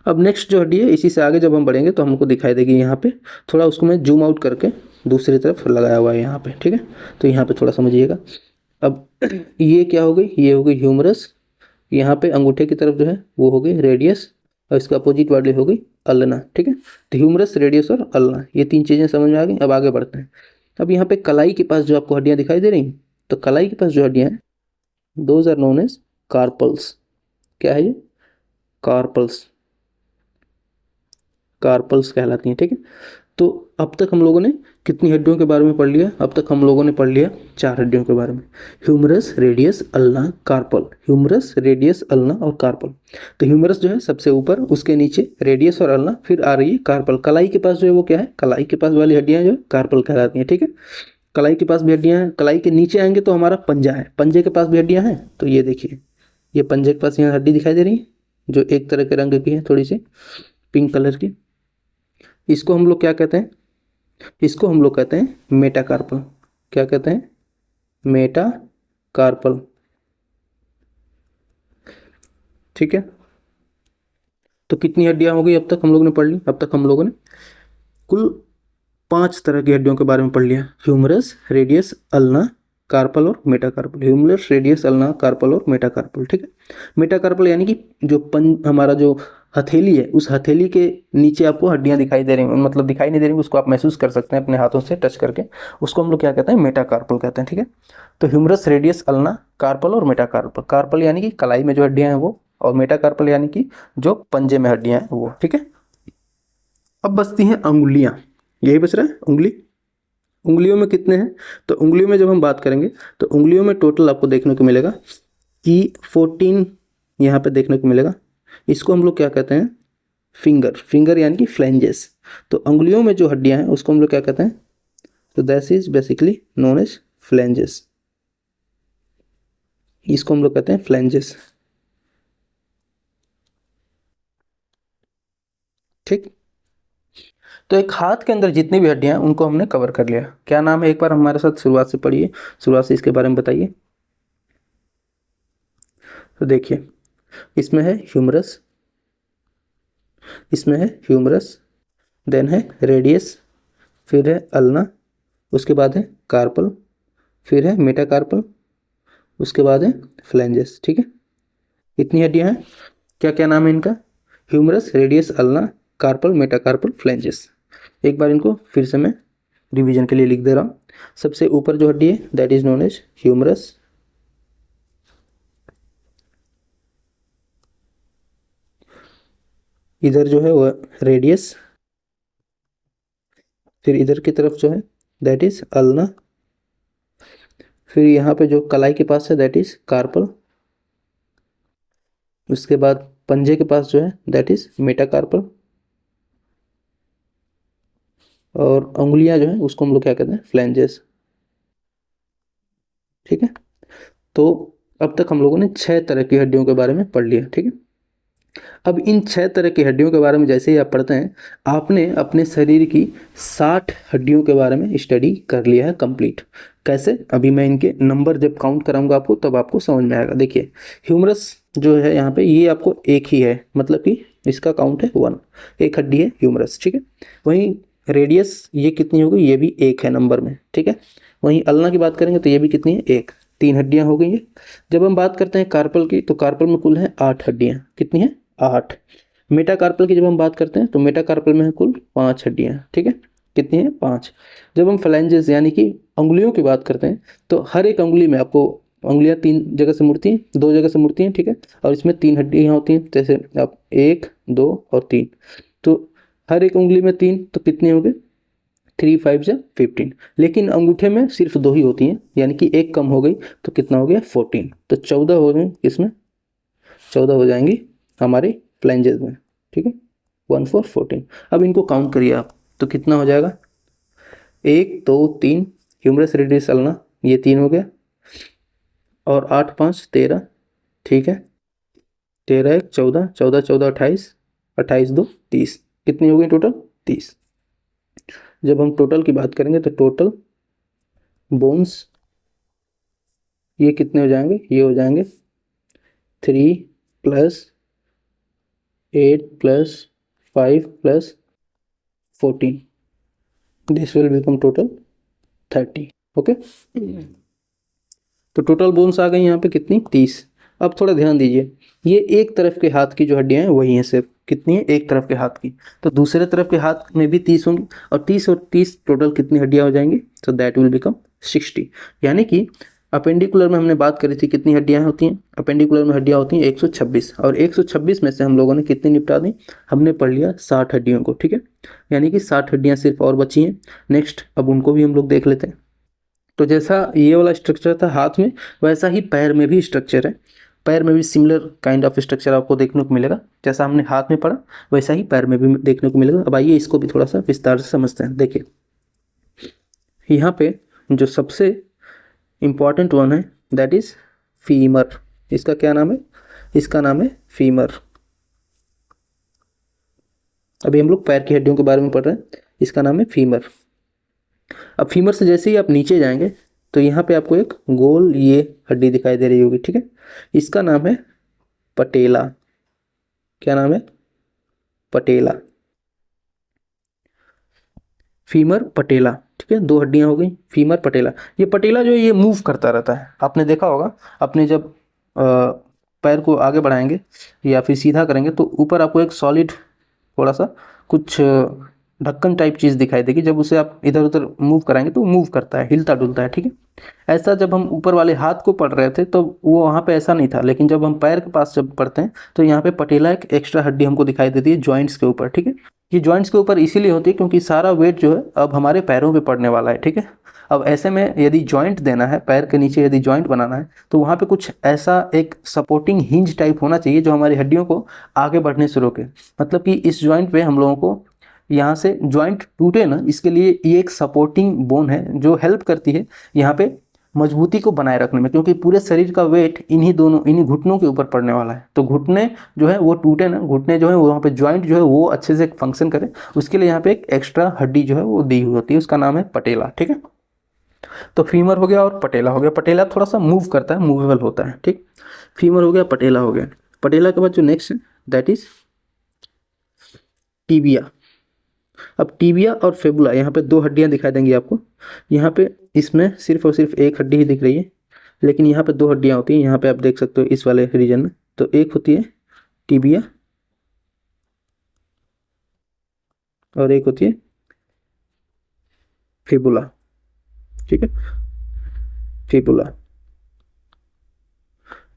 अब नेक्स्ट जो हड्डी है, इसी से आगे जब हम बढ़ेंगे तो हमको दिखाई देगी यहाँ पे। थोड़ा उसको मैं जूम आउट करके दूसरी तरफ लगाया हुआ है यहाँ पे, ठीक है। तो यहाँ पे थोड़ा समझिएगा। अब ये क्या हो गई? ये हो गई ह्यूमरस। यहाँ पे अंगूठे की तरफ जो है वो हो गई रेडियस, और इसका अपोजिट वाली हो गई अल्ना, ठीक है। तो ह्यूमरस, रेडियस और अल्ना, ये 3 चीज़ें समझ में आ गई। अब आगे बढ़ते हैं। अब यहाँ पे कलाई के पास जो आपको हड्डियाँ दिखाई दे रही हैं, तो कलाई के पास जो हड्डियाँ हैं those are known as carpals. क्या है ये? कार्पल्स, कार्पल्स कहलाती हैं, ठीक है। तो अब तक हम लोगों ने कितनी हड्डियों के बारे में पढ़ लिया? अब तक हम लोगों ने पढ़ लिया 4 हड्डियों के बारे में, humerus, radius, ulna, carpal. Humerus, radius, ulna और कार्पल। तो ह्यूमरस जो है सबसे ऊपर, उसके नीचे रेडियस और अल्ना, फिर आ रही है कार्पल। कलाई के पास जो है वो क्या है? कलाई के पास वाली हड्डियाँ जो है कार्पल कहलाती हैं, ठीक है। कलाई के पास भी हड्डियाँ हैं। कलाई के नीचे आएंगे तो हमारा पंजा है, पंजे के पास भी हड्डियाँ हैं। तो ये देखिए, ये पंजे के पास यहाँ हड्डी दिखाई दे रही है जो एक तरह के रंग की है, थोड़ी सी पिंक कलर की। इसको हम लोग क्या कहते हैं? इसको हम लोग कहते हैं मेटाकार्पल। क्या कहते हैं? मेटाकार्पल, ठीक है। तो कितनी हड्डियां हो गई अब तक हम लोगों ने पढ़ ली? अब तक हम लोगों ने कुल 5 तरह की हड्डियों के बारे में पढ़ लिया, ह्यूमरस, रेडियस, अल्ना, कार्पल और metacarpal. Humerus, radius, ulna, carpal और मेटाकार्पल, ठीक है। मेटाकार्पल यानी कि जो हमारा जो हथेली है, उस हथेली के नीचे आपको हड्डियां दिखाई दे रही हैं, मतलब दिखाई नहीं दे रही, उसको आप महसूस कर सकते हैं अपने हाथों से टच करके, उसको हम लोग क्या कहते हैं? मेटाकार्पल कहते हैं, ठीक है। तो ह्यूमरस, रेडियस, अल्ना, कार्पल और मेटाकार्पल। कार्पल यानी कि कलाई में जो हड्डियां हैं वो, और मेटाकार्पल यानी कि जो पंजे में हड्डियां हैं वो, ठीक है। अब बचती हैं अंगुलियाँ, यही बच रहा है उंगली। उंगलियों में कितने हैं, तो उंगलियों में जब हम बात करेंगे तो उंगलियों में टोटल आपको देखने को मिलेगा कि 14 यहाँ पे देखने को मिलेगा। इसको हम लोग क्या कहते हैं, फिंगर, फिंगर यानी कि फ्लैंजेस। तो उंगलियों में जो हड्डियां हैं उसको हम लोग क्या कहते हैं, तो that is basically known as phalanges. इसको हम लोग कहते हैं फ्लैंजेस, ठीक। तो एक हाथ के अंदर जितनी भी हड्डियां हैं उनको हमने कवर कर लिया। क्या नाम है, एक बार हमारे साथ शुरुआत से पढ़िए, शुरुआत से इसके बारे में बताइए। तो देखिए, इसमें है ह्यूमरस, इसमें है ह्यूमरस, देन है रेडियस, फिर है अल्ना, उसके बाद है कार्पल, फिर है मेटाकार्पल, उसके बाद है फ्लैंजेस, ठीक है। इतनी हड्डियां हैं, क्या क्या नाम है इनका, humerus, radius, ulna, carpal, metacarpal, phalanges. एक बार इनको फिर से मैं रिवीजन के लिए लिख दे रहा हूँ। सबसे ऊपर जो हड्डी है that is known as humerus, इधर जो है वो रेडियस, फिर इधर की तरफ जो है दैट इज अल्ना, फिर यहाँ पे जो कलाई के पास है दैट इज कार्पल, उसके बाद पंजे के पास जो है दैट इज मेटाकार्पल, और उंगलियां जो है उसको हम लोग क्या कहते हैं, फ्लैंजेस, ठीक है। तो अब तक हम लोगों ने 6 तरह की हड्डियों के बारे में पढ़ लिया, ठीक है। अब इन 6 तरह की हड्डियों के बारे में जैसे ही आप पढ़ते हैं, आपने अपने शरीर की 60 हड्डियों के बारे में स्टडी कर लिया है कंप्लीट। कैसे, अभी मैं इनके नंबर जब काउंट कराऊंगा आपको तब आपको समझ में आएगा। देखिए, ह्यूमरस जो है यहाँ पे ये आपको एक ही है, मतलब कि इसका काउंट है 1, एक हड्डी है ह्यूमरस, ठीक है। वहीं रेडियस ये कितनी होगी, ये भी एक है नंबर में, ठीक है। वहीं अल्ना की बात करेंगे तो ये भी कितनी है, एक, 3 हड्डियां हो गई है। जब हम बात करते हैं कार्पल की, तो कार्पल में कुल है 8 हड्डियां, कितनी है, 8। मेटाकार्पल की जब हम बात करते हैं तो मेटाकार्पल में है कुल 5 हड्डियां, ठीक है, कितनी है, 5। जब हम फ्लैंजेस यानी कि उंगलियों की बात करते हैं तो हर एक उंगली में आपको उंगलियां 3 जगह से मुड़ती हैं, 2 जगह से मुड़ती हैं, ठीक है, और इसमें 3 हड्डियां होती हैं, जैसे आप 1, 2 और 3। तो हर एक उंगली में 3, तो कितनी हो गई, 3 5 या 15। लेकिन अंगूठे में सिर्फ 2 ही होती हैं, यानी कि एक कम हो गई, तो कितना हो गया, 14। तो 14 हो गए, इसमें 14 हो जाएंगी हमारे फ्लैंजेस में, ठीक है, 1 4 14। अब इनको काउंट करिए आप, तो कितना हो जाएगा, 1 2 3, ह्यूमरस रेडियस अल्ना, ये 3 हो गया, और 8 5 13, ठीक है, 13 1 14, 14 14 28, 28 2 30, कितनी हो गई टोटल, 30। जब हम टोटल की बात करेंगे तो टोटल बोन्स ये कितने हो जाएंगे, ये हो जाएंगे 3 + 8 + 5 + 14, this will become total 30, okay. तो टोटल बोन्स आ गई यहाँ पे कितनी, 30। अब थोड़ा ध्यान दीजिए, ये एक तरफ के हाथ की जो हड्डियां हैं वही हैं सिर्फ, कितनी है, एक तरफ के हाथ की। तो दूसरे तरफ के हाथ में भी 30 होंगी, और 30 टोटल कितनी हड्डियां हो जाएंगी, तो दैट विल बिकम 60। यानी कि अपेंडिकुलर में हमने बात करी थी, कितनी हड्डियां होती हैं, अपेंडिकुलर में हड्डियां होती हैं 126, और 126 में से हम लोगों ने कितनी निपटा दी, हमने पढ़ लिया 60 हड्डियों को, ठीक है। यानी कि 60 हड्डियां सिर्फ और बची हैं। नेक्स्ट अब उनको भी हम लोग देख लेते हैं। तो जैसा ये वाला स्ट्रक्चर था हाथ में, वैसा ही पैर में भी स्ट्रक्चर है। पैर में भी सिमिलर काइंड ऑफ स्ट्रक्चर आपको देखने को मिलेगा, जैसा हमने हाथ में पढ़ा वैसा ही पैर में भी देखने को मिलेगा। अब आइए इसको भी थोड़ा सा विस्तार से समझते हैं। देखिए, यहाँ पे जो सबसे इम्पॉर्टेंट वन है दैट इज फीमर। इसका क्या नाम है, इसका नाम है फीमर। अभी हम लोग पैर की हड्डियों के बारे में पढ़ रहे हैं, इसका नाम है फीमर। अब फीमर से जैसे ही आप नीचे जाएंगे तो यहाँ पे आपको एक गोल ये हड्डी दिखाई दे रही होगी, ठीक है, इसका नाम है पटेला। क्या नाम है, पटेला, फीमर पटेला, ठीक है, 2 हड्डियां हो गई, फीमर पटेला। ये पटेला जो है ये मूव करता रहता है, आपने देखा होगा। आपने जब पैर को आगे बढ़ाएंगे या फिर सीधा करेंगे तो ऊपर आपको एक सॉलिड थोड़ा सा कुछ ढक्कन टाइप चीज़ दिखाई देगी, जब उसे आप इधर उधर मूव कराएंगे तो मूव करता है, हिलता डुलता है, ठीक है। ऐसा जब हम ऊपर वाले हाथ को पढ़ रहे थे तो वो वहाँ पे ऐसा नहीं था, लेकिन जब हम पैर के पास जब पढ़ते हैं तो यहाँ पे पटेला एक एक्स्ट्रा हड्डी हमको दिखाई देती है जॉइंट्स के ऊपर, ठीक है। ये जॉइंट्स के ऊपर इसीलिए होती है क्योंकि सारा वेट जो है अब हमारे पैरों पे पड़ने वाला है, ठीक है। अब ऐसे में यदि जॉइंट देना है, पैर के नीचे यदि जॉइंट बनाना है, तो वहाँ पे कुछ ऐसा एक सपोर्टिंग हिंज टाइप होना चाहिए जो हमारी हड्डियों को आगे बढ़ने से रोके। मतलब कि इस जॉइंट पे हम लोगों को यहाँ से जॉइंट टूटे ना, इसके लिए ये एक सपोर्टिंग बोन है जो हेल्प करती है यहाँ पे मजबूती को बनाए रखने में, क्योंकि पूरे शरीर का वेट इन्हीं घुटनों के ऊपर पड़ने वाला है। तो घुटने जो है वो टूटे ना, घुटने जो है वहाँ पे जॉइंट जो है वो अच्छे से फंक्शन करे, उसके लिए यहाँ पे एक एक्स्ट्रा हड्डी जो है वो दी हुई होती है, उसका नाम है पटेला, ठीक है। तो फीमर हो गया और पटेला हो गया। पटेला थोड़ा सा मूव करता है, मूवेबल होता है, ठीक। फीमर हो गया, पटेला हो गया। पटेला के बाद जो नेक्स्ट है दैट इज टीबिया। अब टीबिया और फेबुला, यहाँ पे दो हड्डियाँ दिखाई देंगी आपको। यहाँ पे इसमें सिर्फ और सिर्फ एक हड्डी ही दिख रही है, लेकिन यहाँ पे दो हड्डियाँ होती हैं। यहाँ पे आप देख सकते हो इस वाले रीजन में, तो एक होती है टीबिया और एक होती है फेबुला, ठीक है। फेबुला,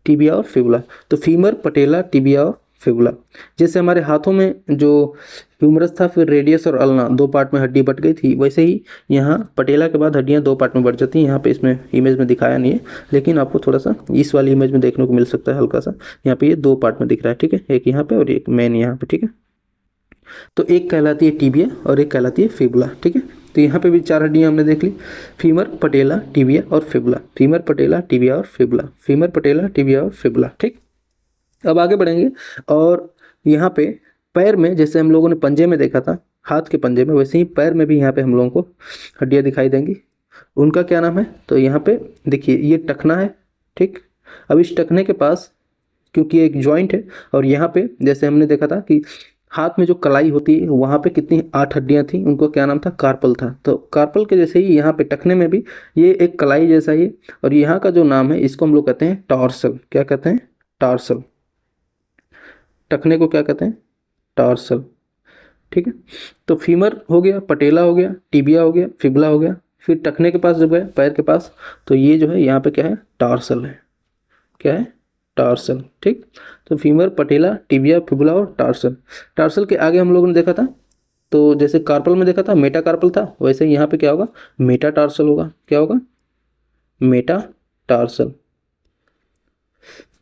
टिबिया और फिबुला। तो फीमर, पटेला, टिबिया और फिबुला। जैसे हमारे हाथों में जो ह्यूमरस था, फिर रेडियस और अल्ना, दो पार्ट में हड्डी बट गई थी, वैसे ही यहाँ पटेला के बाद हड्डियाँ दो पार्ट में बढ़ जाती हैं। यहाँ पे इसमें इमेज में दिखाया नहीं है, लेकिन आपको थोड़ा सा इस वाली इमेज में देखने को मिल सकता है हल्का सा। यहाँ पे ये दो पार्ट में दिख रहा है, ठीक है, एक यहाँ पे और एक मेन यहाँ पे, ठीक है। तो एक कहलाती है टिबिया और एक कहलाती है फिबुला, ठीक है। तो यहाँ पे भी चार हड्डियाँ हमने देख ली, फीमर, पटेला, टिबिया और फिबुला। फीमर, पटेला, टिबिया और फिबुला। फीमर, पटेला, टिबिया और फिबुला, ठीक। अब आगे बढ़ेंगे और यहाँ पे पैर में, जैसे हम लोगों ने पंजे में देखा था, हाथ के पंजे में, वैसे ही पैर में भी यहाँ पे हम लोगों को हड्डियाँ दिखाई देंगी। उनका क्या नाम है? तो यहाँ पे देखिए ये टखना है, ठीक। अब इस टखने के पास क्योंकि एक जॉइंट है, और यहाँ पे जैसे हमने देखा था कि हाथ में जो कलाई होती है वहाँ पे कितनी 8 हड्डियाँ थी, उनको क्या नाम था? कार्पल था। तो कार्पल के जैसे ही यहाँ पे टखने में भी ये एक कलाई जैसा ही, और यहाँ का जो नाम है इसको हम लोग कहते हैं टॉर्सल। क्या कहते हैं? टॉर्सल। टखने को क्या कहते हैं? टॉर्सल, ठीक है। तो फीमर हो गया, पटेला हो गया, टिबिया हो गया, फिबुला हो गया। फिर टखने के पास जब गए, पैर के पास, तो ये जो है यहाँ पे क्या है? टॉर्सल है। क्या है? टार्सल, ठीक। तो फीमर, पटेला, टिबिया, फिबुला और टार्सल। टार्सल के आगे हम लोगों ने देखा था, तो जैसे कार्पल में देखा था मेटा कार्पल था, वैसे ही यहाँ पे क्या होगा? मेटा टार्सल होगा। क्या होगा? Metatarsal.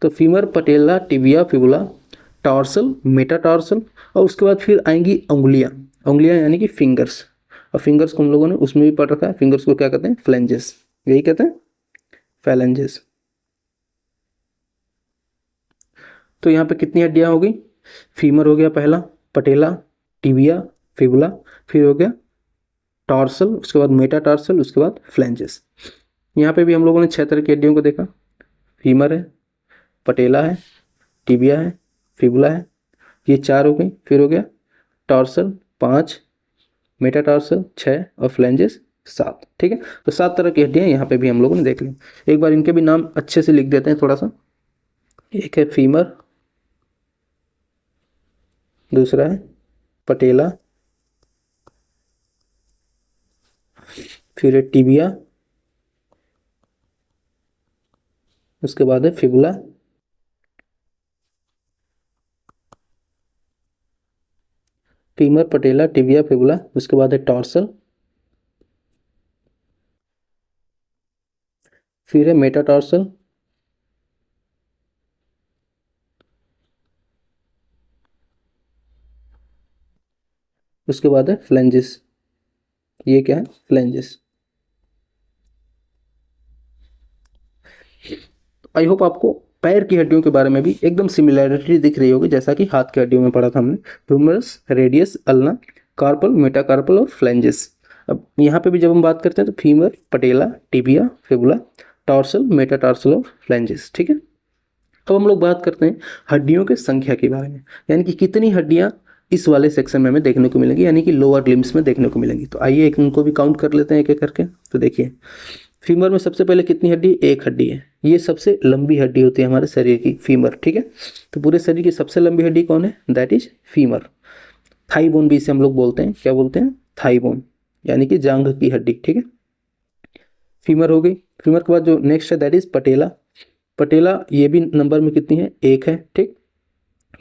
तो femur, patella, tibia, fibula, tarsal, metatarsal, और उसके बाद फिर आएंगी उंगलियाँ। उंगलियाँ यानी कि फिंगर्स, और फिंगर्स को हम लोगों ने उसमें भी पढ़ रखा है। फिंगर्स को क्या कहते हैं? फ्लेंजेस। यही कहते हैं, फैलेंजेस। तो यहाँ पे कितनी हड्डियाँ हो गई? फीमर हो गया पहला, पटेला, टिबिया, फिबुला, फिर हो गया टॉर्सल, उसके बाद मेटाटार्सल, उसके बाद फ्लेंजेस। यहाँ पे भी हम लोगों ने 6 तरह की हड्डियों को देखा। फीमर है, पटेला है, टिबिया है, फिबुला है, ये 4 हो गई। फिर हो गया टॉर्सल 5, मेटाटार्सल 6 और फ्लेंजेस 7, ठीक है। तो 7 तरह की हड्डियाँ यहाँ पे भी हम लोगों ने देख ली। एक बार इनके भी नाम अच्छे से लिख देते हैं थोड़ा सा। एक है फीमर, दूसरा है पटेला, फिर है टिबिया, उसके बाद है fibula, femur, patella, tibia, fibula, उसके बाद है टॉर्सल, फिर है मेटाटार्सल, उसके बाद है फ्लेंजेस। ये क्या है? फ्लेंजेस। आई होप आपको पैर की हड्डियों के बारे में भी एकदम सिमिलैरिटी दिख रही होगी, जैसा कि हाथ की हड्डियों में पढ़ा था हमने। Humerus, radius, ulna, carpal, metacarpal और फ्लेंजेस। अब यहाँ पे भी जब हम बात करते हैं तो femur, patella, tibia, fibula, tarsal, metatarsal और फ्लेंजेस, ठीक है। अब हम लोग बात करते हैं हड्डियों के संख्या के बारे में, यानी कि कितनी हड्डियाँ इस वाले सेक्शन में हमें देखने को मिलेंगी, यानी कि लोअर लिम्स में देखने को मिलेंगी। तो आइए एक उनको भी काउंट कर लेते हैं एक एक करके। तो देखिए फीमर में सबसे पहले कितनी हड्डी? एक हड्डी है। ये सबसे लंबी हड्डी होती है हमारे शरीर की, फीमर, ठीक है। तो पूरे शरीर की सबसे लंबी हड्डी कौन है? That is femur. Thigh bone भी इसे हम लोग बोलते हैं। क्या बोलते हैं? थाई बोन यानी कि जांघ की हड्डी, ठीक है। फीमर हो गई। फीमर के बाद जो नेक्स्ट है दैट इज पटेला। पटेला ये भी नंबर में कितनी है, एक है, ठीक।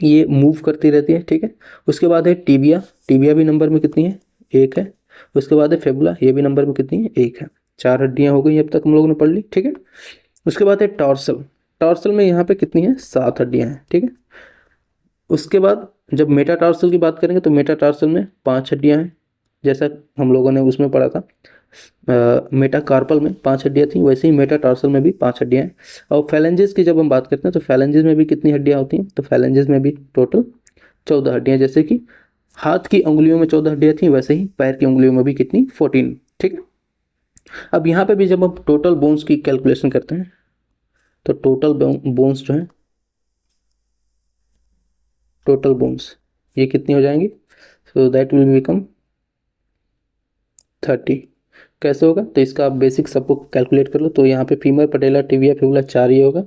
ये मूव करती रहती है, ठीक है। उसके बाद है टिबिया। टिबिया भी नंबर में कितनी है, एक है। उसके बाद है फेबुला, ये भी नंबर में कितनी है, एक है। चार हड्डियां हो गई अब तक हम लोगों ने पढ़ ली, ठीक है। उसके बाद है टॉर्सल। टॉर्सल में यहाँ पे कितनी है, 7 हड्डियां हैं, ठीक है। उसके बाद जब मेटाटार्सल की बात करेंगे तो मेटाटार्सल में 5 हड्डियां हैं, जैसा हम लोगों ने उसमें पढ़ा था। मेटाकार्पल में 5 हड्डियां थी, वैसे ही मेटाटार्सल में भी 5 हड्डियां हैं। और फैलेंजेस की जब हम बात करते हैं तो फैलेंजेस में भी कितनी हड्डियां होती हैं, तो फैलेंजेस में भी टोटल 14 हड्डियां। जैसे कि हाथ की उंगलियों में 14 हड्डियां थी, वैसे ही पैर की उंगलियों में भी कितनी, 14, ठीक है। अब यहाँ पे भी जब हम टोटल बोन्स की कैलकुलेशन करते हैं तो टोटल बोन्स जो है, टोटल बोन्स ये कितनी हो जाएंगी, सो दैट विल बिकम 30। कैसे होगा, तो इसका आप बेसिक सबको कैलकुलेट कर लो। तो यहाँ पे फीमर, पटेला, टिबिया, फिबुला 4 ये होगा,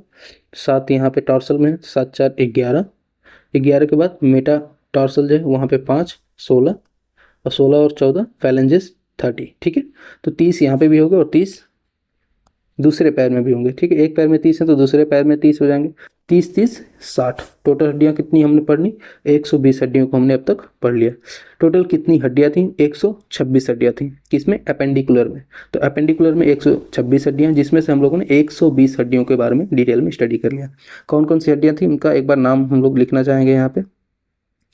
7 यहाँ पे टॉर्सल में है, 7 4 11। 11 के बाद मेटा टॉर्सल जो है वहाँ पे 5, 16, और 16 और 14 फैलेंजेस 30, ठीक है। तो 30 यहाँ पे भी होगा और 30 दूसरे पैर में भी होंगे, ठीक है। एक पैर में 30 है तो दूसरे पैर में 30 हो जाएंगे। 30 30 60। टोटल हड्डियां कितनी हमने पढ़ ली, 120 हड्डियों को हमने अब तक पढ़ लिया। टोटल कितनी हड्डियां थी, 126 हड्डियां थी। किसमें, एपेंडिकुलर में। तो एपेंडिकुलर में 126 हड्डियां, जिसमें से हम लोगों ने 120 हड्डियों के बारे में डिटेल में स्टडी कर लिया। कौन कौन सी हड्डियां थी उनका एक बार नाम हम लोग लिखना चाहेंगे यहाँ पे।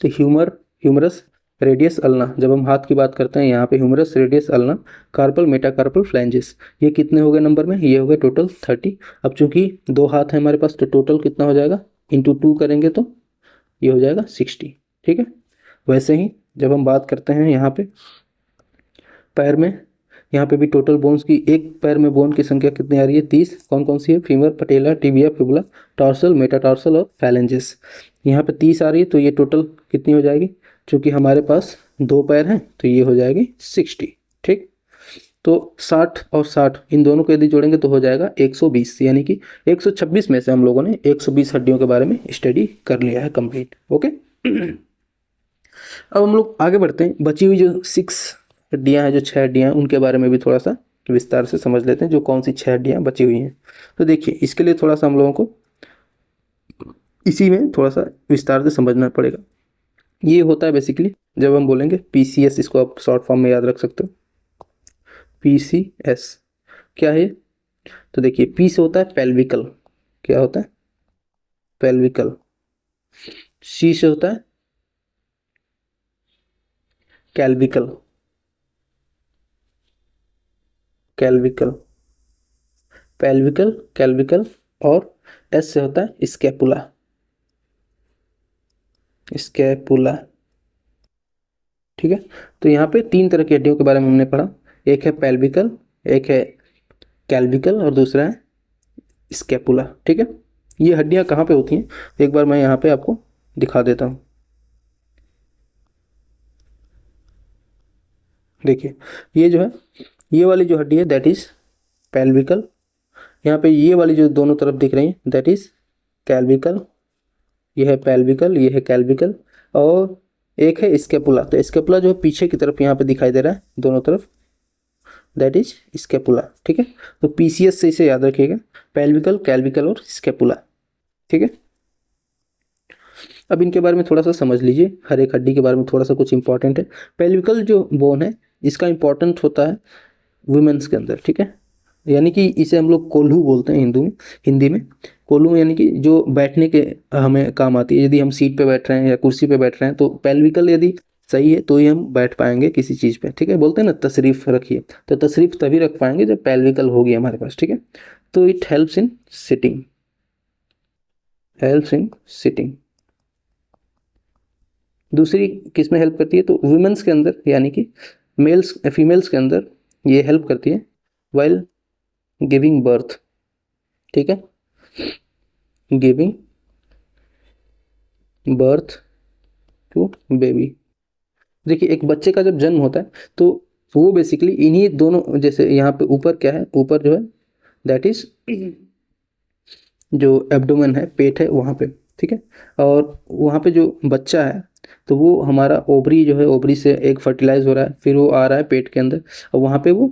तो ह्यूमरस, रेडियस, अल्ना। जब हम हाथ की बात करते हैं यहाँ पे humerus, radius, ulna, carpal, metacarpal, phalanges. ये कितने हो गए नंबर में, ये हो गए टोटल 30। अब चूंकि 2 हाथ है हमारे पास तो टोटल कितना हो जाएगा, इंटू 2 करेंगे तो ये हो जाएगा 60, ठीक है। वैसे ही जब हम बात करते हैं यहाँ पे पैर में, यहाँ पे भी टोटल बोन्स की, एक पैर में बोन की संख्या कितनी आ रही है, 30। कौन कौन सी है, femur, patella, tibia, fibula, tarsal, metatarsal और फैलेंजेस। यहाँ पे 30 आ रही है तो ये टोटल कितनी हो जाएगी, क्योंकि हमारे पास 2 पैर हैं तो ये हो जाएगी 60, ठीक। तो 60 और 60 इन दोनों को यदि जोड़ेंगे तो हो जाएगा 120, यानी कि 126 में से हम लोगों ने 120 हड्डियों के बारे में स्टडी कर लिया है कंप्लीट, ओके। अब हम लोग आगे बढ़ते हैं, बची हुई जो 6 हड्डियां हैं, जो 6 हड्डियां हैं, उनके बारे में भी थोड़ा सा विस्तार से समझ लेते हैं, जो कौन सी 6 हड्डियां बची हुई हैं। तो देखिए इसके लिए थोड़ा सा हम लोगों को इसी में थोड़ा सा विस्तार से समझना पड़ेगा। ये होता है बेसिकली जब हम बोलेंगे PCS, इसको आप शॉर्ट फॉर्म में याद रख सकते हो, PCS क्या है। तो देखिए P से होता है पेल्विकल, क्या होता है, पेल्विकल। C से होता है कैल्विकल, कैल्विकल, पेल्विकल, कैल्विकल। और S से होता है स्कैपुला, स्कैपुला, ठीक है। तो यहाँ पे 3 तरह की हड्डियों के बारे में हमने पढ़ा, एक है पेल्विकल, एक है कैल्विकल और दूसरा है स्कैपुला, ठीक है। ये हड्डियाँ कहाँ पे होती हैं, एक बार मैं यहाँ पे आपको दिखा देता हूँ। देखिए ये जो है, ये वाली जो हड्डी है दैट इज पेल्विकल। यहाँ पे ये वाली जो दोनों तरफ दिख रही है दैट इज कैल्विकल, ये है पेल्विकल, ये है कैल्विकल। और एक है स्कैपुला, तो स्कैपुला जो है पीछे की तरफ यहाँ पे दिखाई दे रहा है दोनों तरफ, दैट इज स्कैपुला, ठीक है। तो PCS से इसे याद रखिएगा, पेल्विकल, कैल्विकल और स्कैपुला, ठीक है। अब इनके बारे में थोड़ा सा समझ लीजिए, हर एक हड्डी के बारे में थोड़ा सा कुछ इंपॉर्टेंट है। पेल्विकल जो बोन है इसका इंपॉर्टेंट होता है वुमेन्स के अंदर, ठीक है। यानी कि इसे हम लोग कोल्हू बोलते हैं हिंदी में कोल्हू, यानी कि जो बैठने के हमें काम आती है। यदि हम सीट पे बैठ रहे हैं या कुर्सी पे बैठ रहे हैं तो पेल्विकल यदि सही है तो ही हम बैठ पाएंगे किसी चीज़ पे, ठीक है। बोलते हैं ना तशरीफ रखिए, तो तशरीफ तभी रख पाएंगे जब पेल्विकल होगी हमारे पास, ठीक है। तो it helps in sitting, helps in sitting. दूसरी किस में हेल्प करती है, तो वुमेन्स के अंदर, यानी कि फीमेल्स के अंदर ये हेल्प करती है वाइल गिविंग बर्थ, ठीक है, गिविंग बर्थ टू बेबी। देखिए एक बच्चे का जब जन्म होता है तो वो बेसिकली इन्हीं दोनों, जैसे यहाँ पे ऊपर क्या है, ऊपर जो है दैट इज जो एब्डोमेन है, पेट है वहाँ पे, ठीक है। और वहाँ पे जो बच्चा है तो वो हमारा ओवरी जो है, ओवरी से एग फर्टिलाइज हो रहा है, फिर वो आ रहा है पेट के अंदर, और वहाँ पे वो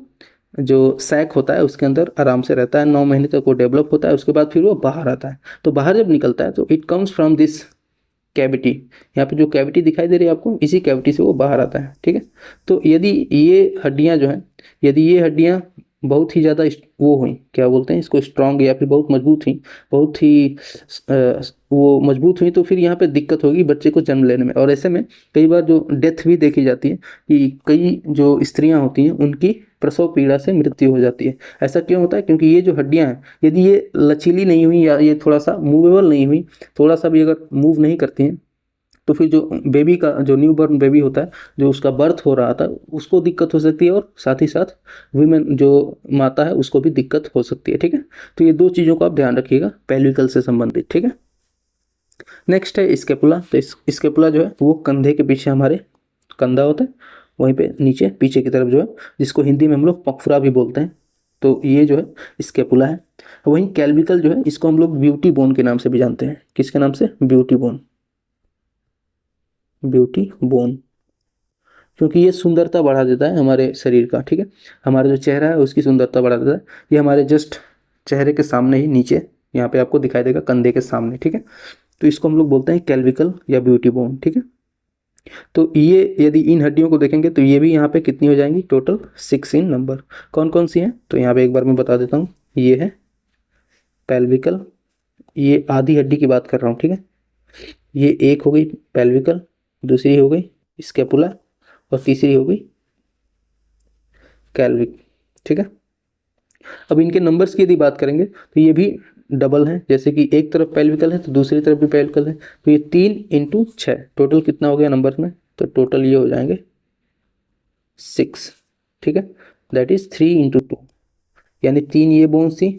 जो सैक होता है उसके अंदर आराम से रहता है, 9 महीने तक वो डेवलप होता है, उसके बाद फिर वो बाहर आता है। तो बाहर जब निकलता है तो it comes from this cavity, यहाँ पे जो कैविटी दिखाई दे रही है आपको, इसी कैविटी से वो बाहर आता है, ठीक है। तो यदि ये हड्डियाँ जो हैं, यदि ये हड्डियाँ बहुत ही ज़्यादा वो हुई, क्या बोलते हैं इसको, स्ट्रांग, या फिर बहुत मजबूत हुई, बहुत ही वो मजबूत हुई, तो फिर यहाँ पे दिक्कत होगी बच्चे को जन्म लेने में। और ऐसे में कई बार जो डेथ भी देखी जाती है कि कई जो स्त्रियाँ होती हैं उनकी प्रसव पीड़ा से मृत्यु हो जाती है। ऐसा क्यों होता है? क्योंकि ये जो हड्डियाँ हैं, यदि ये लचीली नहीं हुई या ये थोड़ा सा मूवेबल नहीं हुई, थोड़ा सा भी अगर मूव नहीं करती हैं, तो फिर जो बेबी का, जो न्यू बॉर्न बेबी होता है, जो उसका बर्थ हो रहा था, उसको दिक्कत हो सकती है, और साथ ही साथ वुमेन जो माता है उसको भी दिक्कत हो सकती है, ठीक है। तो ये दो चीज़ों को आप ध्यान रखिएगा पेल्विकल से संबंधित, ठीक है। नेक्स्ट है स्केपुला। तो स्केपुला जो है वो कंधे के पीछे हमारे कंधा होता है, वहीं पे नीचे पीछे की तरफ जो है, जिसको हिंदी में हम लोग पखुरा भी बोलते हैं, तो ये जो है स्केपुला है। वहीं कैल्विकल जो है, इसको हम लोग ब्यूटी बोन के नाम से भी जानते हैं। किसके नाम से? ब्यूटी बोन, ब्यूटी बोन, क्योंकि ये सुंदरता बढ़ा देता है हमारे शरीर का, ठीक है। हमारा जो चेहरा है उसकी सुंदरता बढ़ा देता है। ये हमारे जस्ट चेहरे के सामने ही नीचे, यहाँ पे आपको दिखाई देगा कंधे के सामने, ठीक है। तो इसको हम लोग बोलते हैं कैल्विकल या ब्यूटी बोन, ठीक है। तो ये यदि इन हड्डियों को देखेंगे तो ये भी यहाँ पे कितनी हो जाएंगी? टोटल 6 इन नंबर। कौन कौन सी हैं? तो यहाँ पे एक बार मैं बता देता हूँ। ये है पेल्विकल, ये आधी हड्डी की बात कर रहा हूँ, ठीक है। ये एक हो गई पेल्विकल, दूसरी हो गई स्केपुला, और तीसरी हो गई कैल्विक, ठीक है। अब इनके नंबर्स की यदि बात करेंगे तो ये भी डबल है, जैसे कि एक तरफ पेल्विकल है तो दूसरी तरफ भी पेल्विकल है, तो ये 3 × 6, टोटल कितना हो गया नंबर में? तो टोटल ये हो जाएंगे 6, ठीक है। दैट इज 3 × 2, यानी 3 ये बोन्स थी,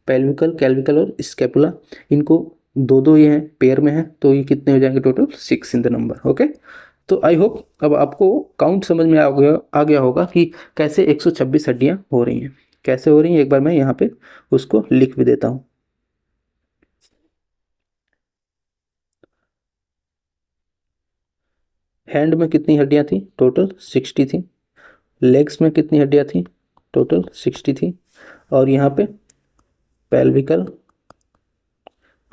पेल्विकल, कैल्विकल और स्केपुला, इनको दो दो ये हैं, पेयर में है, तो ये कितने हो जाएंगे? Total 6 in the number, okay. तो आई होप अब आपको काउंट समझ में आ गया होगा कि कैसे 126 हड्डियां हो रही हैं, कैसे हो रही हैं। एक बार मैं यहाँ पे उसको लिख भी देता हूँ। हैंड में कितनी हड्डियां थी? टोटल 60 थी। लेग्स में कितनी हड्डियां थी? टोटल 60 थी। और यहाँ पे पेल्विकल,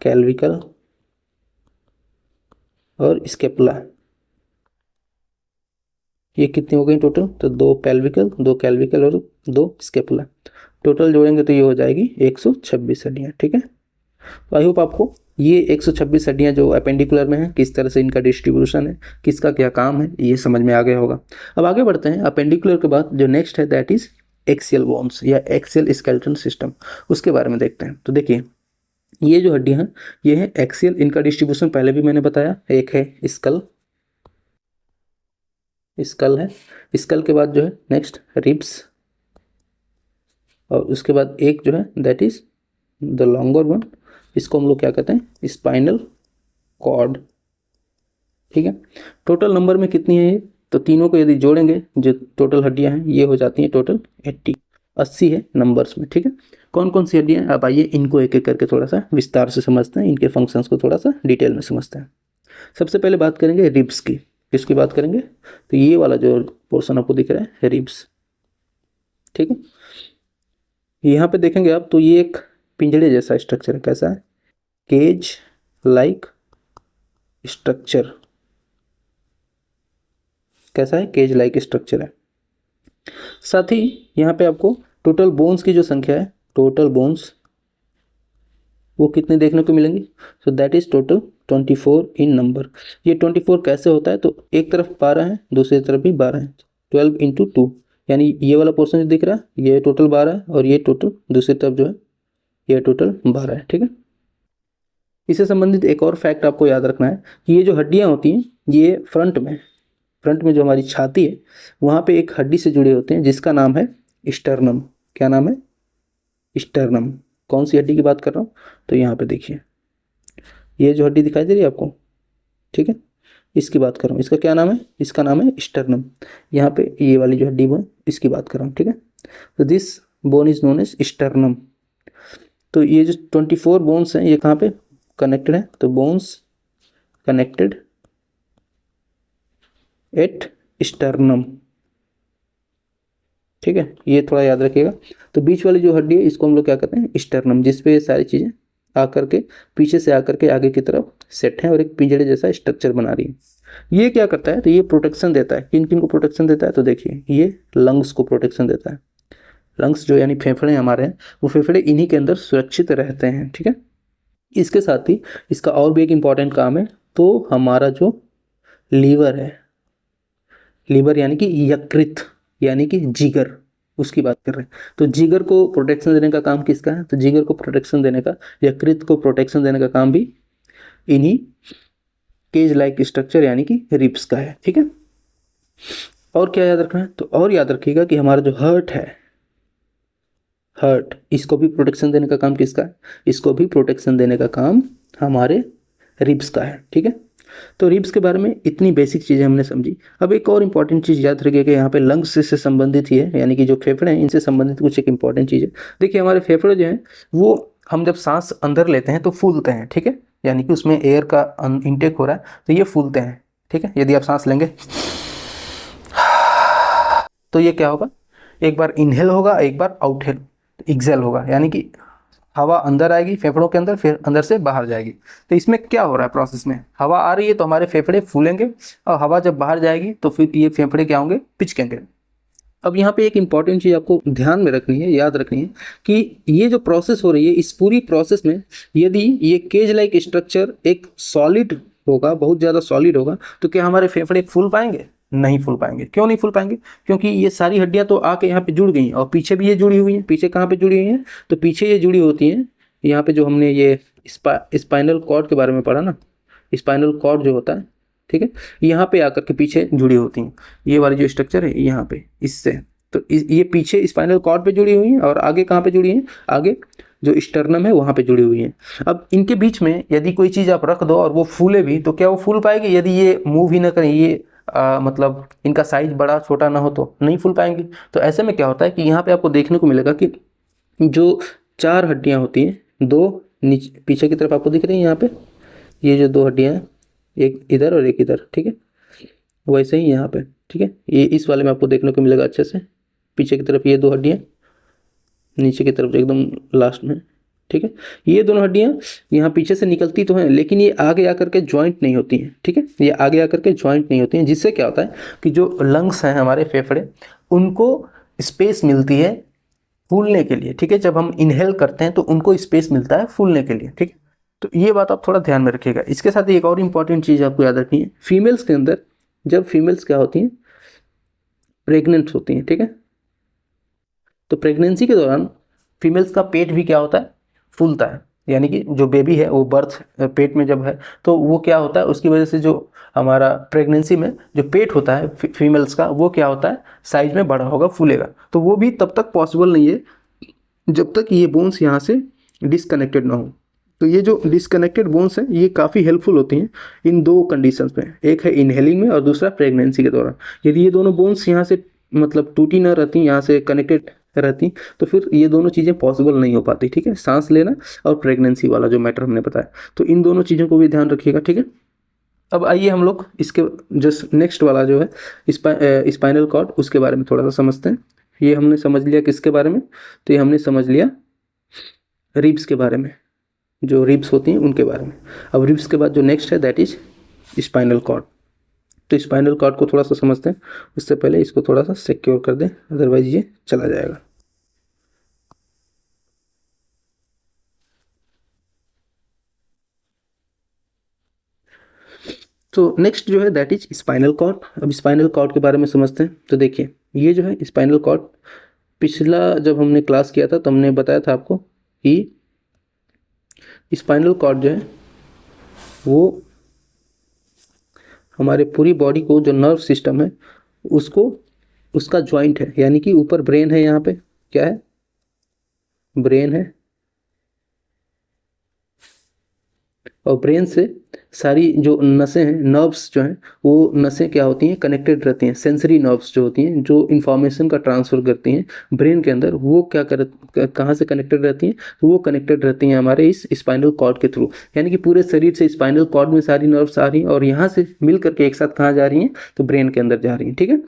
कैल्विकल और स्केपुला, ये कितनी हो गई टोटल? तो 2 पेल्विकल, 2 कैल्विकल और 2 स्केपुला, टोटल जोड़ेंगे तो ये हो जाएगी 126 हड्डियाँ, ठीक है। तो आई होप आपको ये 126 हड्डियाँ जो अपेंडिकुलर में है, किस तरह से इनका डिस्ट्रीब्यूशन है, किसका क्या काम है, ये समझ में आ गया होगा। अब आगे बढ़ते हैं। अपेंडिकुलर के बाद जो नेक्स्ट है दैट इज एक्सियल बोन्स या एक्सियल स्केलेटन सिस्टम, उसके बारे में देखते हैं। तो देखिए ये जो हड्डियाँ हैं ये है एक्सियल, इनका डिस्ट्रीब्यूशन पहले भी मैंने बताया। एक है स्कल, स्कल है, स्कल के बाद जो है नेक्स्ट रिब्स, और उसके बाद एक जो है that is the longer one, इसको हम लोग क्या कहते हैं? स्पाइनल कॉर्ड, ठीक है। टोटल नंबर में कितनी है ये? तो तीनों को यदि जोड़ेंगे जो टोटल हड्डियां हैं ये हो जाती हैं टोटल 80 है नंबर्स में, ठीक है। कौन कौन सी हड्डियां? अब आइए इनको एक एक करके थोड़ा सा विस्तार से समझते हैं, इनके फंक्शंस को थोड़ा सा डिटेल में समझते हैं। सबसे पहले बात करेंगे रिब्स की। किसकी बात करेंगे? तो ये वाला जो पोर्शन आपको दिख रहा है रिब्स, ठीक है। यहाँ पे देखेंगे आप तो ये एक पिंजड़े जैसा स्ट्रक्चर है। कैसा है? Cage like structure. कैसा है? केज लाइक स्ट्रक्चर है। साथ ही यहाँ पे आपको टोटल बोन्स की जो संख्या है, टोटल बोन्स वो कितने देखने को मिलेंगी? So that is total 24 in number. ये 24 कैसे होता है? तो एक तरफ 12 है, दूसरी तरफ भी 12 है, 12 × 2, यानी ये वाला पोर्शन जो दिख रहा है ये टोटल 12 है, और ये टोटल दूसरी तरफ जो है ये टोटल 12 है, ठीक है। इससे संबंधित एक और फैक्ट आपको याद रखना है कि ये जो हड्डियाँ होती हैं ये फ्रंट में जो हमारी छाती है वहाँ पे एक हड्डी से जुड़े होते हैं जिसका नाम है स्टर्नम। क्या नाम है? स्टर्नम। कौन सी हड्डी की बात कर रहा हूँ? तो यहाँ पे देखिए ये जो हड्डी दिखाई दे रही है आपको, ठीक है, इसकी बात कर रहा हूँ। इसका क्या नाम है? इसका नाम है स्टर्नम। यहाँ पे ये वाली जो हड्डी है इसकी बात कर रहा हूँ, ठीक है। तो this bone is known as sternum. तो ये जो 24 बोन्स हैं ये कहाँ पे कनेक्टेड है? तो बोन्स कनेक्टेड एट स्टर्नम, ठीक है, ये थोड़ा याद रखिएगा। तो बीच वाली जो हड्डी है इसको हम लोग क्या कहते हैं, स्टर्नम, जिसपे ये सारी चीज़ें आकर के पीछे से आकर के आगे की तरफ सेट है और एक पिंजड़े जैसा स्ट्रक्चर बना रही है। ये क्या करता है, तो ये प्रोटेक्शन देता है, किन किन को प्रोटेक्शन देता है, तो देखिए ये लंग्स को प्रोटेक्शन देता है। लंग्स जो यानी फेफड़े हमारे हैं, वो फेफड़े इन्हीं के अंदर सुरक्षित रहते हैं, ठीक है। इसके साथ ही इसका और भी एक इम्पॉर्टेंट काम है, तो हमारा जो लीवर है, लीवर यानी कि यकृत यानी कि जिगर, उसकी बात कर रहे हैं। तो जिगर को प्रोटेक्शन देने का काम किसका है, तो जिगर को प्रोटेक्शन देने का, यकृत को प्रोटेक्शन देने का काम भी इन्हीं केज लाइक स्ट्रक्चर यानी कि रिब्स का है, ठीक है। और क्या याद रखना है, तो और याद रखिएगा कि हमारा जो हार्ट है, हार्ट, इसको भी प्रोटेक्शन देने का काम किसका है, इसको भी प्रोटेक्शन देने का काम हमारे रिब्स का है, ठीक है। तो रिब्स के बारे में इतनी बेसिक चीज़ें हमने समझी। अब एक और इम्पॉर्टेंट चीज़ याद रखिए कि यहाँ पे लंग्स से संबंधित ही है, यानी कि जो फेफड़े हैं इनसे संबंधित कुछ एक इम्पॉर्टेंट चीज़ है। देखिए हमारे फेफड़े जो हैं वो हम जब सांस अंदर लेते हैं तो फूलते हैं, ठीक है, यानी कि उसमें एयर का इनटेक हो रहा है तो ये फूलते हैं, ठीक है। यदि आप सांस लेंगे तो ये क्या होगा, एक बार इनहेल होगा, एक बार आउटहेल एक्सेल होगा, यानी कि हवा अंदर आएगी फेफड़ों के अंदर, फिर अंदर से बाहर जाएगी। तो इसमें क्या हो रहा है प्रोसेस में, हवा आ रही है तो हमारे फेफड़े फूलेंगे, और हवा जब बाहर जाएगी तो फिर ये फेफड़े क्या होंगे, पिचकेंगे। अब यहाँ पे एक इंपॉर्टेंट चीज़ आपको ध्यान में रखनी है, याद रखनी है कि ये जो प्रोसेस हो रही है, इस पूरी प्रोसेस में यदि ये केज लाइक स्ट्रक्चर एक सॉलिड होगा, बहुत ज़्यादा सॉलिड होगा, तो क्या हमारे फेफड़े फूल पाएंगे, नहीं फूल पाएंगे। क्यों नहीं फूल पाएंगे, क्योंकि ये सारी हड्डियां तो आके यहाँ पे जुड़ गई हैं और पीछे भी ये जुड़ी हुई हैं। पीछे कहाँ पे जुड़ी हुई हैं, तो पीछे ये जुड़ी होती हैं यहाँ पे, जो हमने ये स्पाइनल कॉर्ड के बारे में पढ़ा ना, स्पाइनल कॉर्ड जो होता है, ठीक है, यहाँ पे आकर के पीछे जुड़ी होती हैं। ये वाली जो स्ट्रक्चर है यहाँ पे इससे, तो ये पीछे स्पाइनल कॉर्ड पे जुड़ी हुई हैं और आगे कहाँ पे जुड़ी हैं, आगे जो स्टर्नम है वहाँ पे जुड़ी हुई हैं। अब इनके बीच में यदि कोई चीज़ आप रख दो और वो फूले भी, तो क्या वो फूल पाएगी, यदि ये मूव ही ना करें, ये मतलब इनका साइज बड़ा छोटा ना हो तो नहीं फूल पाएंगी। तो ऐसे में क्या होता है कि यहाँ पे आपको देखने को मिलेगा कि जो चार हड्डियाँ होती हैं, दो नीचे पीछे की तरफ आपको दिख रही हैं यहाँ पे, ये जो दो हड्डियाँ हैं, एक इधर और एक इधर, ठीक है, वैसे ही यहाँ पे, ठीक है, ये इस वाले में आपको देखने को मिलेगा अच्छे से, पीछे की तरफ ये दो हड्डियाँ, नीचे की तरफ एकदम लास्ट में, ठीक है। ये दोनों हड्डियाँ यहाँ पीछे से निकलती तो हैं, लेकिन ये आगे आकर के ज्वाइंट नहीं होती हैं, ठीक है, ये आगे आकर के ज्वाइंट नहीं होती हैं, जिससे क्या होता है कि जो लंग्स हैं हमारे फेफड़े, उनको स्पेस मिलती है फूलने के लिए, ठीक है। जब हम इनहेल करते हैं तो उनको स्पेस मिलता है फूलने के लिए, ठीक है। तो ये बात आप थोड़ा ध्यान में रखिएगा। इसके साथ ही एक और इम्पॉर्टेंट चीज़ आपको याद रखनी है, फीमेल्स के अंदर जब फीमेल्स क्या होती हैं, प्रेग्नेंट होती हैं, ठीक है, तो प्रेगनेंसी के दौरान फीमेल्स का पेट भी क्या होता है, फूलता है, यानी कि जो बेबी है वो बर्थ पेट में जब है तो वो क्या होता है, उसकी वजह से जो हमारा प्रेगनेंसी में जो पेट होता है फीमेल्स का, वो क्या होता है, साइज में बड़ा होगा, फूलेगा। तो वो भी तब तक पॉसिबल नहीं है जब तक ये बोन्स यहाँ से डिसकनेक्टेड ना हो। तो ये जो डिसकनेक्टेड बोन्स हैं ये काफ़ी हेल्पफुल होती हैं इन दो कंडीशंस में, एक है इनहेलिंग में और दूसरा प्रेगनेंसी के दौरान। यदि ये दोनों बोन्स यहाँ से मतलब टूटी ना रहती, यहाँ से कनेक्टेड रहती, तो फिर ये दोनों चीज़ें पॉसिबल नहीं हो पाती, ठीक है, सांस लेना और प्रेगनेंसी वाला जो मैटर हमने बताया। तो इन दोनों चीज़ों को भी ध्यान रखिएगा, ठीक है। अब आइए हम लोग इसके जस्ट नेक्स्ट वाला जो है स्पाइनल कॉर्ड, उसके बारे में थोड़ा सा समझते हैं। ये हमने समझ लिया किसके बारे में, तो ये हमने समझ लिया रिब्स के बारे में, जो रिब्स होती हैं उनके बारे में। अब रिब्स के बाद जो नेक्स्ट है दैट इज स्पाइनल कॉर्ड। तो स्पाइनल कॉर्ड को थोड़ा सा समझते हैं, उससे पहले इसको थोड़ा सा सिक्योर कर दें, अदरवाइज ये चला जाएगा। तो नेक्स्ट जो है दैट इज स्पाइनल कॉर्ड। अब स्पाइनल कॉर्ड के बारे में समझते हैं। तो देखिए ये जो है स्पाइनल कॉर्ड, पिछला जब हमने क्लास किया था तो हमने बताया था आपको कि स्पाइनल कॉर्ड जो है वो हमारे पूरी बॉडी को, जो नर्व सिस्टम है उसको, उसका ज्वाइंट है, यानी कि ऊपर ब्रेन है, यहाँ पे क्या है, ब्रेन है, और ब्रेन से सारी जो नसें हैं, नर्व्स जो हैं, वो नसें क्या होती हैं, कनेक्टेड रहती हैं। सेंसरी नर्व्स जो होती हैं, जो इन्फॉर्मेशन का ट्रांसफ़र करती हैं ब्रेन के अंदर, वो क्या कर कहाँ से कनेक्टेड रहती हैं, तो वो कनेक्टेड रहती हैं हमारे इस स्पाइनल कॉर्ड के थ्रू। यानी कि पूरे शरीर से स्पाइनल कॉर्ड में सारी नर्व्स आ रही हैं और यहाँ से मिल करके एक साथ कहाँ जा रही हैं, तो ब्रेन के अंदर जा रही हैं। ठीक है,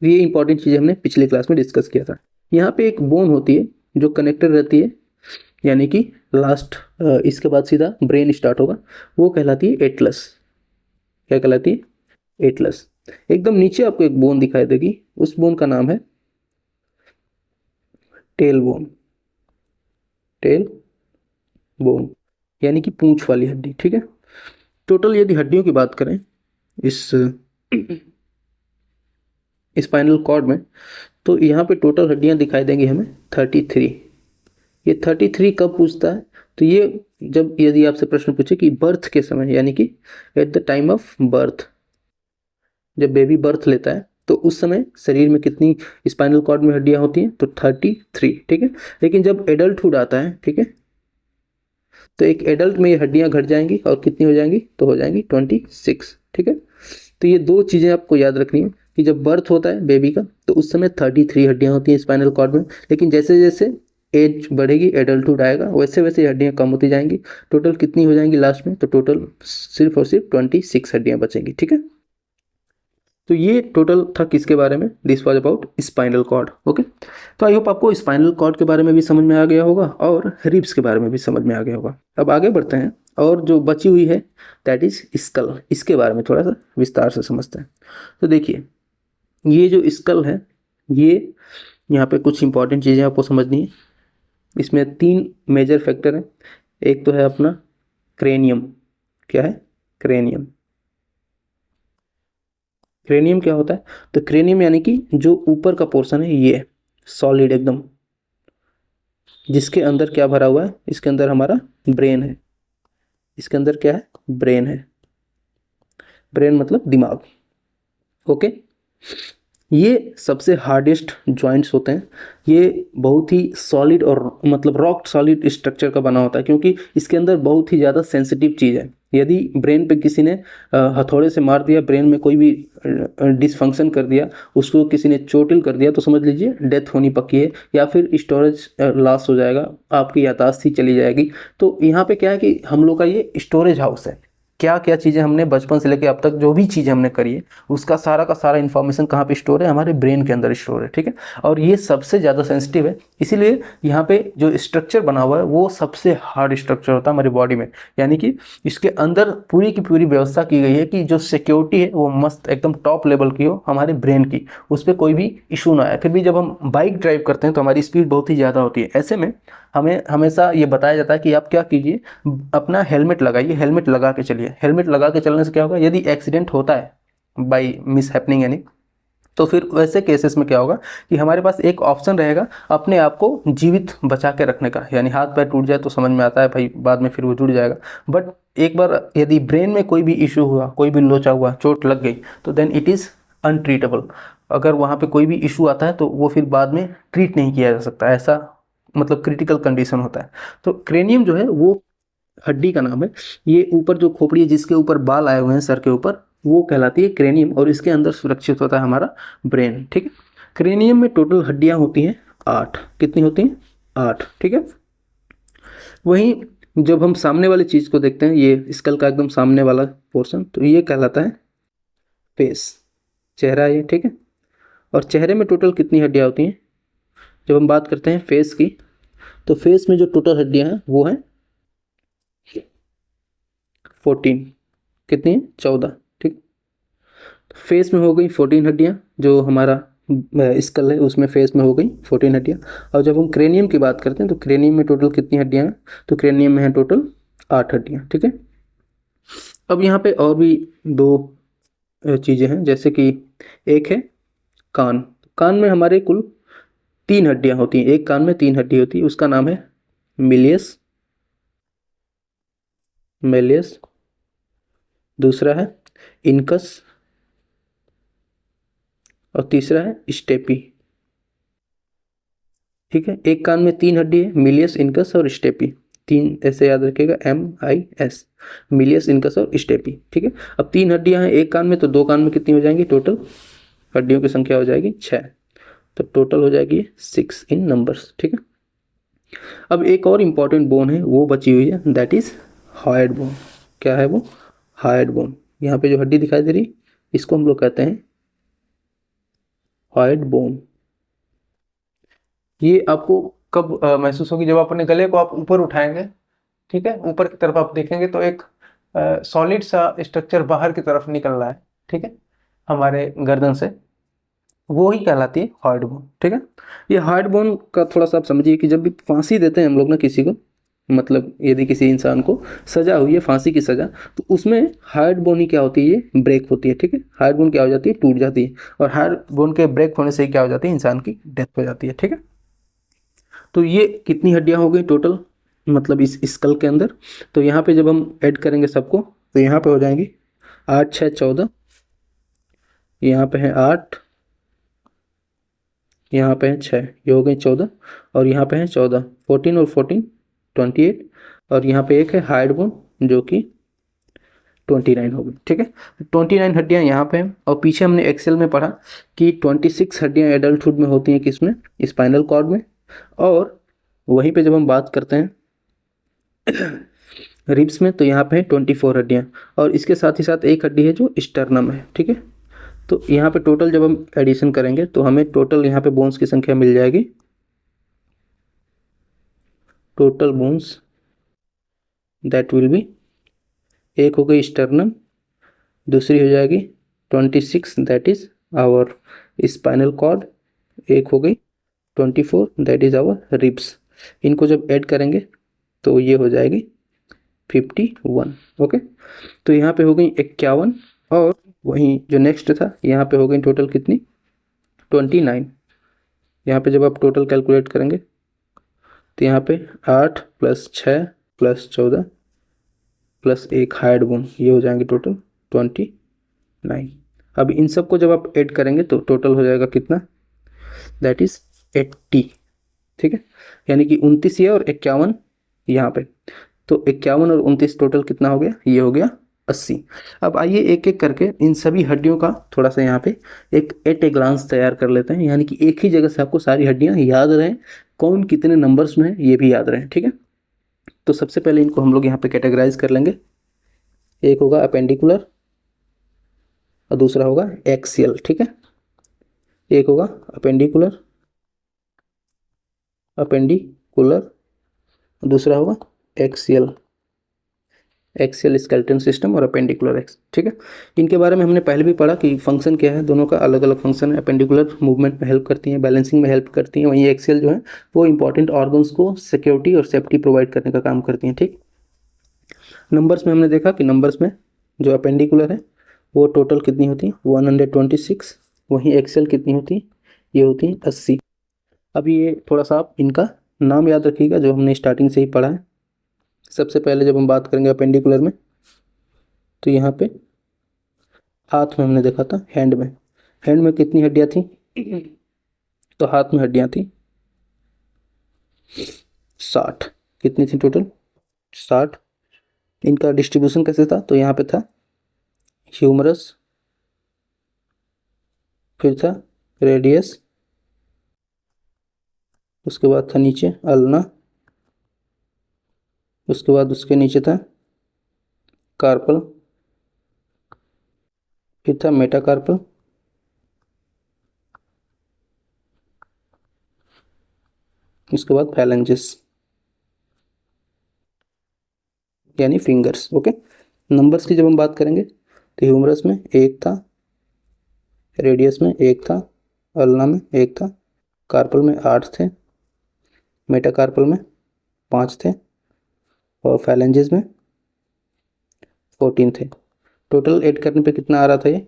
ये इंपॉर्टेंट चीज़ हमने पिछले क्लास में डिस्कस किया था। यहाँ पे एक बोन होती है जो कनेक्टेड रहती है, यानी कि लास्ट इसके बाद सीधा ब्रेन स्टार्ट होगा, वो कहलाती है एटलस। क्या कहलाती है, एटलस। एकदम नीचे आपको एक बोन दिखाई देगी, उस बोन का नाम है टेल बोन। टेल बोन यानी कि पूंछ वाली हड्डी। ठीक है, टोटल यदि हड्डियों की बात करें इस स्पाइनल कॉर्ड में, तो यहाँ पे टोटल हड्डियाँ दिखाई देंगी हमें 33। ये 33 कब पूछता है, तो ये जब यदि आपसे प्रश्न पूछे कि बर्थ के समय, यानी कि at the time of birth, जब बेबी बर्थ लेता है तो उस समय शरीर में कितनी स्पाइनल कॉर्ड में हड्डियां होती हैं, तो 33। ठीक है, लेकिन जब एडल्टहुड आता है, ठीक है, तो एक एडल्ट में ये हड्डियां घट जाएंगी और कितनी हो जाएंगी, तो हो जाएंगी 26। ठीक है, तो ये दो चीज़ें आपको याद रखनी है कि जब बर्थ होता है बेबी का तो उस समय 33 हड्डियां होती हैं स्पाइनल कॉर्ड में, लेकिन जैसे जैसे एज बढ़ेगी, एडल्टहुड आएगा, वैसे वैसे हड्डियां कम होती जाएंगी। टोटल कितनी हो जाएंगी लास्ट में, तो टोटल सिर्फ और सिर्फ 26 हड्डियां बचेंगी। ठीक है, तो ये टोटल था किसके बारे में, this was about spinal cord. Okay, तो आई होप आपको स्पाइनल कॉर्ड के बारे में भी समझ में आ गया होगा और रिब्स के बारे में भी समझ में आ गया होगा। अब आगे बढ़ते हैं और जो बची हुई है दैट इज स्कल, इसके बारे में थोड़ा सा विस्तार से समझते हैं। तो देखिए, ये जो स्कल है, ये यहाँ पे कुछ इंपॉर्टेंट चीज़ें आपको समझनी है। इसमें 3 मेजर फैक्टर हैं। एक तो है अपना क्रेनियम। क्या है, क्रेनियम। क्रेनियम क्या होता है, तो क्रेनियम यानी कि जो ऊपर का पोर्शन है, ये सॉलिड एकदम, जिसके अंदर क्या भरा हुआ है, इसके अंदर हमारा ब्रेन है। इसके अंदर क्या है, ब्रेन है। ब्रेन मतलब दिमाग। ओके, ये सबसे हार्डेस्ट जॉइंट्स होते हैं। ये बहुत ही सॉलिड और मतलब रॉक सॉलिड स्ट्रक्चर का बना होता है, क्योंकि इसके अंदर बहुत ही ज़्यादा सेंसिटिव चीज़ है। यदि ब्रेन पे किसी ने हथौड़े से मार दिया, ब्रेन में कोई भी डिसफंक्शन कर दिया, उसको किसी ने चोटिल कर दिया, तो समझ लीजिए डेथ होनी पक्की है, या फिर स्टोरेज लॉस हो जाएगा, आपकी याददाश्त ही चली जाएगी। तो यहाँ पे क्या है कि हम लोग का ये स्टोरेज हाउस है। क्या क्या चीज़ें हमने बचपन से लेकर अब तक जो भी चीज़ें हमने करी है, उसका सारा का सारा इन्फॉर्मेशन कहाँ पे स्टोर है, हमारे ब्रेन के अंदर स्टोर है। ठीक है, और ये सबसे ज़्यादा सेंसिटिव है, इसीलिए यहाँ पे जो स्ट्रक्चर बना हुआ है वो सबसे हार्ड स्ट्रक्चर होता है हमारी बॉडी में। यानी कि इसके अंदर पूरी की पूरी व्यवस्था की गई है कि जो सिक्योरिटी है वो मस्त एकदम टॉप लेवल की हो हमारे ब्रेन की, उस पर कोई भी इशू ना आए। फिर भी जब हम बाइक ड्राइव करते हैं तो हमारी स्पीड बहुत ही ज़्यादा होती है, ऐसे में हमें हमेशा ये बताया जाता है कि आप क्या कीजिए, अपना हेलमेट लगाइए, हेलमेट लगा के चलिए। हेलमेट लगा के चलने से क्या होगा, यदि एक्सीडेंट होता है बाई मिस हैपनिंग यानी, तो फिर वैसे केसेस में क्या होगा कि हमारे पास एक ऑप्शन रहेगा अपने आप को जीवित बचा के रखने का। यानी हाथ पैर टूट जाए तो समझ में आता है भाई, बाद में फिर वो जुड़ जाएगा, बट एक बार यदि ब्रेन में कोई भी इशू हुआ, कोई भी लोचा हुआ, चोट लग गई, तो देन इट इज़ अनट्रीटेबल। अगर वहाँ पे कोई भी इशू आता है तो वो फिर बाद में ट्रीट नहीं किया जा सकता, ऐसा मतलब क्रिटिकल कंडीशन होता है। तो क्रेनियम जो है वो हड्डी का नाम है। ये ऊपर जो खोपड़ी है, जिसके ऊपर बाल आए हुए हैं सर के ऊपर, वो कहलाती है क्रेनियम, और इसके अंदर सुरक्षित होता है हमारा ब्रेन। ठीक है, क्रेनियम में टोटल हड्डियां होती हैं 8। कितनी होती हैं, 8। ठीक है, वहीं जब हम सामने वाली चीज़ को देखते हैं, ये स्कल का एकदम सामने वाला पोर्शन, तो ये कहलाता है फेस, चेहरा ये। ठीक है, और चेहरे में टोटल कितनी हड्डियां होती हैं, जब हम बात करते हैं फेस की, तो फेस में जो टोटल हड्डियां हैं वो हैं 14। कितनी है, 14। ठीक, फेस में हो गई 14 हड्डियां, जो हमारा स्कल है उसमें फेस में हो गई 14 हड्डियां। और जब हम क्रेनियम की बात करते हैं तो क्रेनियम में टोटल कितनी हड्डियां हैं, तो क्रेनियम में है टोटल 8 हड्डियां। ठीक है, अब यहाँ पे और भी 2 चीज़ें हैं, जैसे कि एक है कान। कान में हमारे कुल 3 हड्डियां होती हैं, एक कान में 3 हड्डी होती है, उसका नाम है मिलियस, मेलियस। दूसरा है इनकस, और तीसरा है स्टेपी। ठीक है, एक कान में 3 हड्डी है, मिलियस, इनकस और स्टेपी, तीन ऐसे याद रखिएगा, MIS, मिलियस, इनकस और स्टेपी। ठीक है, अब 3 हड्डियां हैं एक कान में, तो 2 कान में कितनी हो जाएंगी, टोटल हड्डियों की संख्या हो जाएगी 6, तो टोटल हो जाएगी 6 इन नंबर्स। ठीक है, अब एक और इम्पॉर्टेंट बोन है वो बची हुई है, दैट इज हार्ड बोन। क्या है वो, हार्ड बोन। यहाँ पे जो हड्डी दिखाई दे रही इसको हम लोग कहते हैं हार्ड बोन। ये आपको कब महसूस होगी, जब आप अपने गले को आप ऊपर उठाएंगे, ठीक है, ऊपर की तरफ आप देखेंगे तो एक सॉलिड सा स्ट्रक्चर बाहर की तरफ निकल रहा है, ठीक है, हमारे गर्दन से, वो ही कहलाती है हार्ड बोन। ठीक है, ये हार्ड बोन का थोड़ा सा आप समझिए कि जब भी फांसी देते हैं हम लोग ना किसी को, मतलब यदि किसी इंसान को सजा हुई है फांसी की सजा, तो उसमें हार्ड बोन ही क्या होती है, ये ब्रेक होती है। ठीक है, हार्ड बोन क्या हो जाती है, टूट जाती है, और हार्ड बोन के ब्रेक होने से क्या हो जाती है, इंसान की डेथ हो जाती है। ठीक है, तो ये कितनी हड्डियां हो गई टोटल, मतलब इस स्कल के अंदर, तो यहाँ पे जब हम ऐड करेंगे सबको तो यहाँ पे हो जाएंगी 8 6 14, यहाँ पे है 8, यहाँ पे है 6, ये हो गई 14, और यहाँ पे है 14, 14 और 14 28, और यहाँ पे एक है हार्ड बोन जो कि 29 हो गई। ठीक है, 29 हड्डियां यहाँ पे हैं, और पीछे हमने एक्सेल में पढ़ा कि 26 हड्डियां एडल्टहुड में होती हैं, किसमें, स्पाइनल कॉर्ड में, और वहीं पे जब हम बात करते हैं रिब्स में, तो यहाँ पे है 24 हड्डियां, और इसके साथ ही साथ एक हड्डी है जो स्टर्नम है। ठीक है, तो यहाँ पे टोटल जब हम एडिशन करेंगे तो हमें टोटल यहाँ पे बोन्स की संख्या मिल जाएगी, total bones that will be, एक हो गई स्टर्नम, दूसरी हो जाएगी 26 that is our spinal cord, एक हो गई 24 दैट इज आवर रिब्स। इनको जब ऐड करेंगे तो ये हो जाएगी 51। ओके, तो यहाँ पे हो गई 51, और वहीं जो नेक्स्ट था यहाँ पे हो गई टोटल कितनी, 29। यहाँ पे जब आप टोटल कैलकुलेट करेंगे तो यहाँ पे 8 + 6 + 14 + एक हार्ड बोन, ये हो जाएंगे टोटल 29। अब इन सबको जब आप ऐड करेंगे तो टोटल हो जाएगा कितना, दैट इज 80। ठीक है, यानी कि 29 ये और 51 यहाँ पे, तो 51 और 29 टोटल कितना हो गया, ये हो गया 80। अब आइए एक एक करके इन सभी हड्डियों का थोड़ा सा यहाँ पे एक एट ए ग्लांस तैयार कर लेते हैं, यानी कि एक ही जगह से आपको सारी हड्डियाँ याद रहें, कौन कितने नंबर्स में है ये भी याद रहें। ठीक है, तो सबसे पहले इनको हम लोग यहाँ पे कैटेगराइज कर लेंगे, एक होगा अपेंडिकुलर और दूसरा होगा एक्सियल। ठीक है, एक होगा अपेंडिकुलर, अपेंडिकुलर, दूसरा होगा एक्सियल, एक्सियल स्केलेटन सिस्टम और अपेंडिकुलर एक्स। ठीक है, इनके बारे में हमने पहले भी पढ़ा कि फंक्शन क्या है, दोनों का अलग अलग फंक्शन है। अपेंडिकुलर मूवमेंट में हेल्प करती हैं, बैलेंसिंग में हेल्प करती हैं, वहीं एक्सियल जो है वो इंपॉर्टेंट ऑर्गन्स को सिक्योरिटी और सेफ्टी प्रोवाइड करने का काम करती हैं। ठीक, नंबर्स में हमने देखा कि नंबर्स में जो अपेंडिकुलर है वो टोटल कितनी होती है, 126, वहीं एक्सेल कितनी होती है, ये होती है 80। अब ये थोड़ा सा आप इनका नाम याद रखिएगा जो हमने स्टार्टिंग से ही पढ़ा है। सबसे पहले जब हम बात करेंगे अपेंडिकुलर में, तो यहाँ पे हाथ में हमने देखा था, हैंड में कितनी हड्डियाँ थी, तो हाथ में हड्डियाँ थी 60, कितनी थी टोटल, 60। इनका डिस्ट्रीब्यूशन कैसे था, तो यहाँ पे था ह्यूमरस, फिर था रेडियस, उसके बाद था नीचे अल्ना, उसके बाद उसके नीचे था कार्पल, फिर था मेटाकार्पल, उसके बाद फैलेंजेस यानी फिंगर्स। ओके, नंबर्स की जब हम बात करेंगे तो ह्यूमरस में एक था, रेडियस में एक था, अल्ना में एक था, कार्पल में 8 थे, मेटाकार्पल में 5 थे, और फैलेंजेस में 14 थे। टोटल ऐड करने पे कितना आ रहा था, ये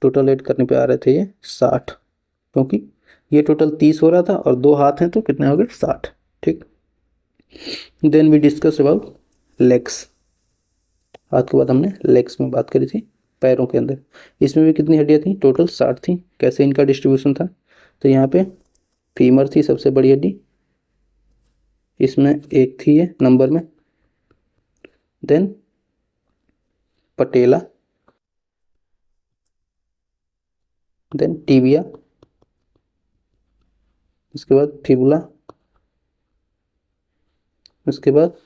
टोटल ऐड करने पे आ रहे थे ये 60, क्योंकि ये टोटल 30 हो रहा था और 2 हाथ हैं तो कितने हो गए 60। ठीक, then we discuss about legs. हाथ के बाद हमने लेग्स में बात करी थी, पैरों के अंदर, इसमें भी कितनी हड्डियाँ थी, टोटल 60 थी। कैसे इनका डिस्ट्रीब्यूशन था, तो यहाँ पे फीमर थी सबसे बड़ी हड्डी, इसमें एक थी ये नंबर में, देन पटेला, देन टिबिया, उसके बाद फिबुला, उसके बाद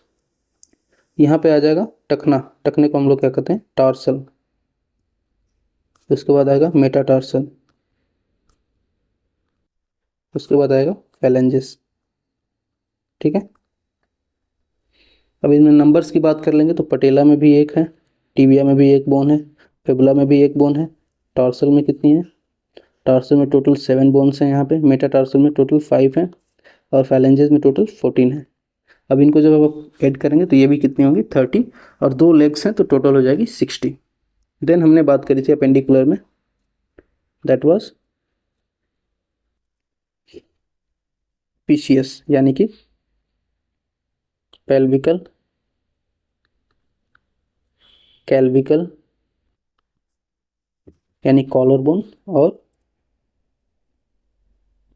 यहाँ पे आ जाएगा टखना, टखने को हम लोग क्या कहते हैं, टार्सल। उसके बाद आएगा मेटाटार्सल, उसके बाद आएगा फैलेंजेस। ठीक है, अब इनमें नंबर्स की बात कर लेंगे तो पटेला में भी एक है, टिबिया में भी एक बोन है, फिबुला में भी एक बोन है, टार्सल में कितनी है, टार्सल में टोटल 7 बोन्स हैं यहाँ पे, मेटाटार्सल में टोटल 5 हैं, और फैलेंजेस में टोटल 14 है। अब इनको जब आप ऐड करेंगे तो ये भी कितनी होगी, 30, और 2 लेग्स हैं तो टोटल हो जाएगी 60। देन हमने बात करी थी अपेंडिकुलर में, दैट वाज पीसीएस यानी कि पेल्विकल कैल्विकल यानी कॉलर बोन, और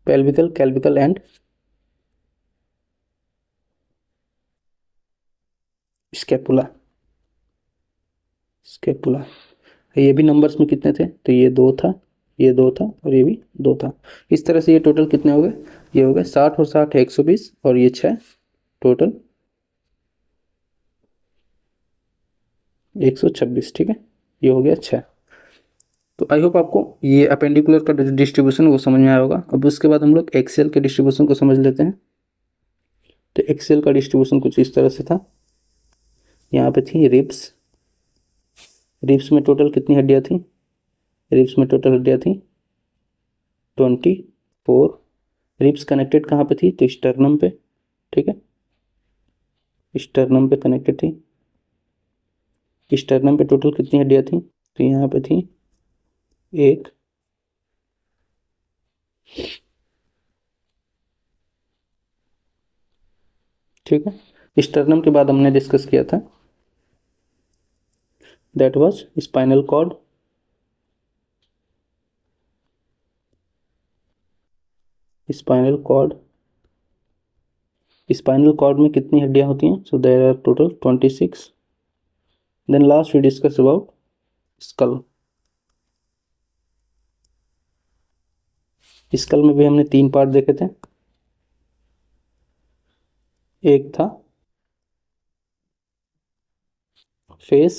पेल्विकल कैल्विकल एंड स्केपुला, स्केपुला। ये भी नंबर्स में कितने थे, तो ये 2 था, ये 2 था, और ये भी 2 था। इस तरह से ये टोटल कितने हो गए, ये हो गए 60 और 60 120, और ये 6, टोटल 126। ठीक है, ये हो गया 6। तो आई होप आपको ये अपेंडिकुलर का डिस्ट्रीब्यूशन वो समझ में आया होगा। अब उसके बाद हम लोग एक्सेल के डिस्ट्रीब्यूशन को समझ लेते हैं। तो एक्सेल का डिस्ट्रीब्यूशन कुछ इस तरह से था, यहाँ पे थी रिब्स, रिब्स में टोटल कितनी हड्डियाँ थी, रिब्स में टोटल हड्डियाँ थी 24। रिब्स कनेक्टेड कहाँ पे थी, तो स्टर्नम पे। ठीक है, स्टर्नम पे कनेक्टेड थी। स्टर्नम पे टोटल कितनी हड्डियाँ थी, तो यहाँ पे थी 1, ठीक है। स्टर्नम के बाद हमने डिस्कस किया था, that was spinal cord, spinal cord, spinal cord में कितनी हड्डियां होती हैं, so there are total 26। Then last we discuss about skull. Skull में भी हमने 3 पार्ट देखे थे, एक था फेस,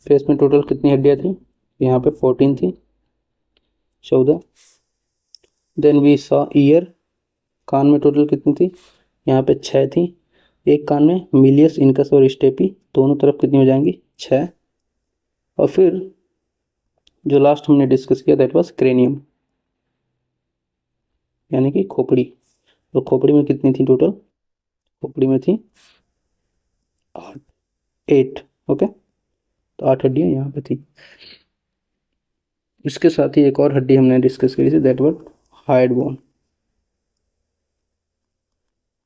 फेस में टोटल कितनी हड्डियां थी, यहाँ पे 14 थी, 14। देन वी सॉ ईयर, कान में टोटल कितनी थी, यहाँ पे 6 थी, एक कान में मिलियस इनकस और स्टेपी दोनों तरफ कितनी हो जाएंगी, 6। और फिर जो लास्ट हमने डिस्कस किया दैट वाज क्रेनियम यानी कि खोपड़ी। तो खोपड़ी में कितनी थी टोटल, खोपड़ी में थी 8। ओके, तो 8 हड्डियाँ यहाँ पे थी। इसके साथ ही एक और हड्डी हमने डिस्कस करी थी, that was hide bone.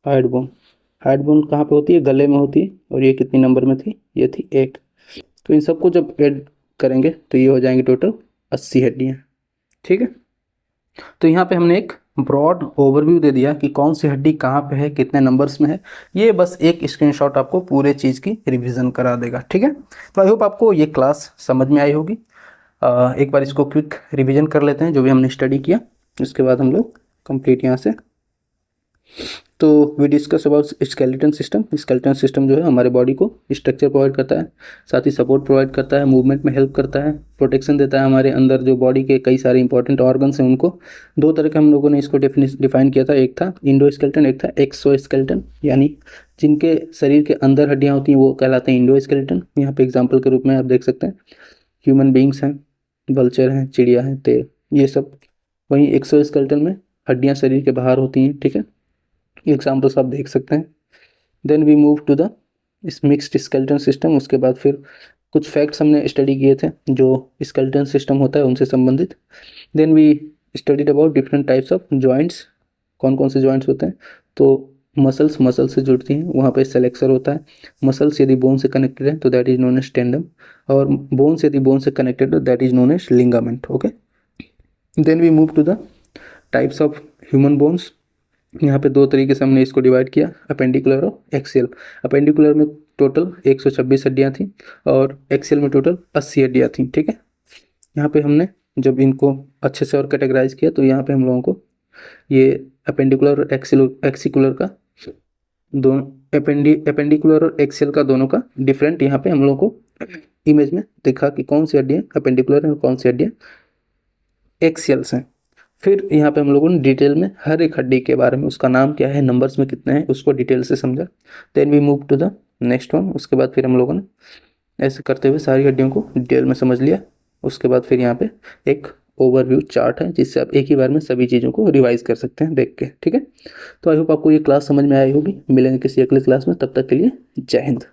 Hide bone, hide bone कहाँ पे होती है, गले में होती है, और ये कितनी नंबर में थी, ये थी 1। तो इन सबको जब ऐड करेंगे तो ये हो जाएंगे टोटल 80 हड्डियाँ। ठीक है, तो यहाँ पे हमने एक ब्रॉड ओवरव्यू दे दिया कि कौन सी हड्डी कहाँ पे है, कितने नंबर्स में है। ये बस एक स्क्रीनशॉट आपको पूरे चीज़ की रिवीजन करा देगा। ठीक है, तो आई होप आपको ये क्लास समझ में आई होगी। एक बार इसको क्विक रिवीजन कर लेते हैं जो भी हमने स्टडी किया, उसके बाद हम लोग कंप्लीट यहाँ से। तो we discuss about skeleton system. Skeleton system जो है हमारे बॉडी को स्ट्रक्चर प्रोवाइड करता है, साथ ही सपोर्ट प्रोवाइड करता है, मूवमेंट में हेल्प करता है, प्रोटेक्शन देता है। हमारे अंदर जो बॉडी के कई सारे इंपॉर्टेंट ऑर्गन्स हैं उनको 2 तरह के हम लोगों ने इसको डिफाइन किया था, एक था इंडो स्केलेटन, एक था एक्सो स्केलेटन, यानी जिनके शरीर के अंदर हड्डियाँ होती हैं वो कहलाते हैं इंडो स्केलेटन। यहाँ पे एग्जाम्पल के रूप में आप देख सकते हैं ह्यूमन बींग्स हैं, वल्चर हैं, चिड़िया हैं, तेल, ये सब। वहीं एक्सो स्केलेटन में हड्डियाँ शरीर के बाहर होती हैं। ठीक है, एग्जाम्पल्स आप देख सकते हैं। Then we move to the इस मिक्स्ड स्केलेटन सिस्टम। उसके बाद फिर कुछ फैक्ट्स हमने स्टडी किए थे जो स्केलेटन सिस्टम होता है उनसे संबंधित। Then we studied about different types of joints, कौन कौन से जॉइंट्स होते हैं। तो मसल्स, मसल से जुड़ती हैं, वहाँ पे सेलेक्सर होता है। मसल्स यदि बोन से कनेक्टेड है तो that is known as tendon, और बोन्स यदि बोन से कनेक्टेड है that is known as ligament. Okay, then we move to the types of human bones. यहाँ पे दो तरीके से हमने इसको डिवाइड किया, अपेंडिकुलर और एक्सियल। अपेंडिकुलर में टोटल 126 हड्डियाँ थी और एक्सियल में टोटल 80 हड्डियाँ थी, ठीक है। यहाँ पे हमने जब इनको अच्छे से और कैटेगराइज किया तो यहाँ पे हम लोगों को ये अपेंडिकुलर और एक्सिकुलर का दोनों एपेंडिकुलर और एक्सियल का दोनों का डिफरेंट यहाँ पे हम लोगों को इमेज में दिखा कि कौन सी हड्डियाँ अपेंडिकुलर हैं और कौन सी हड्डियाँ एक्सियल्स हैं। फिर यहाँ पे हम लोगों ने डिटेल में हर एक हड्डी के बारे में, उसका नाम क्या है, नंबर्स में कितने हैं, उसको डिटेल से समझा। Then we move to the next one. उसके बाद फिर हम लोगों ने ऐसे करते हुए सारी हड्डियों को डिटेल में समझ लिया। उसके बाद फिर यहाँ पे एक ओवरव्यू चार्ट है जिससे आप एक ही बार में सभी चीज़ों को रिवाइज कर सकते हैं देख के, ठीक है। तो आई होप आपको ये क्लास समझ में आई होगी। मिलेंगे किसी अगले क्लास में, तब तक के लिए जय हिंद।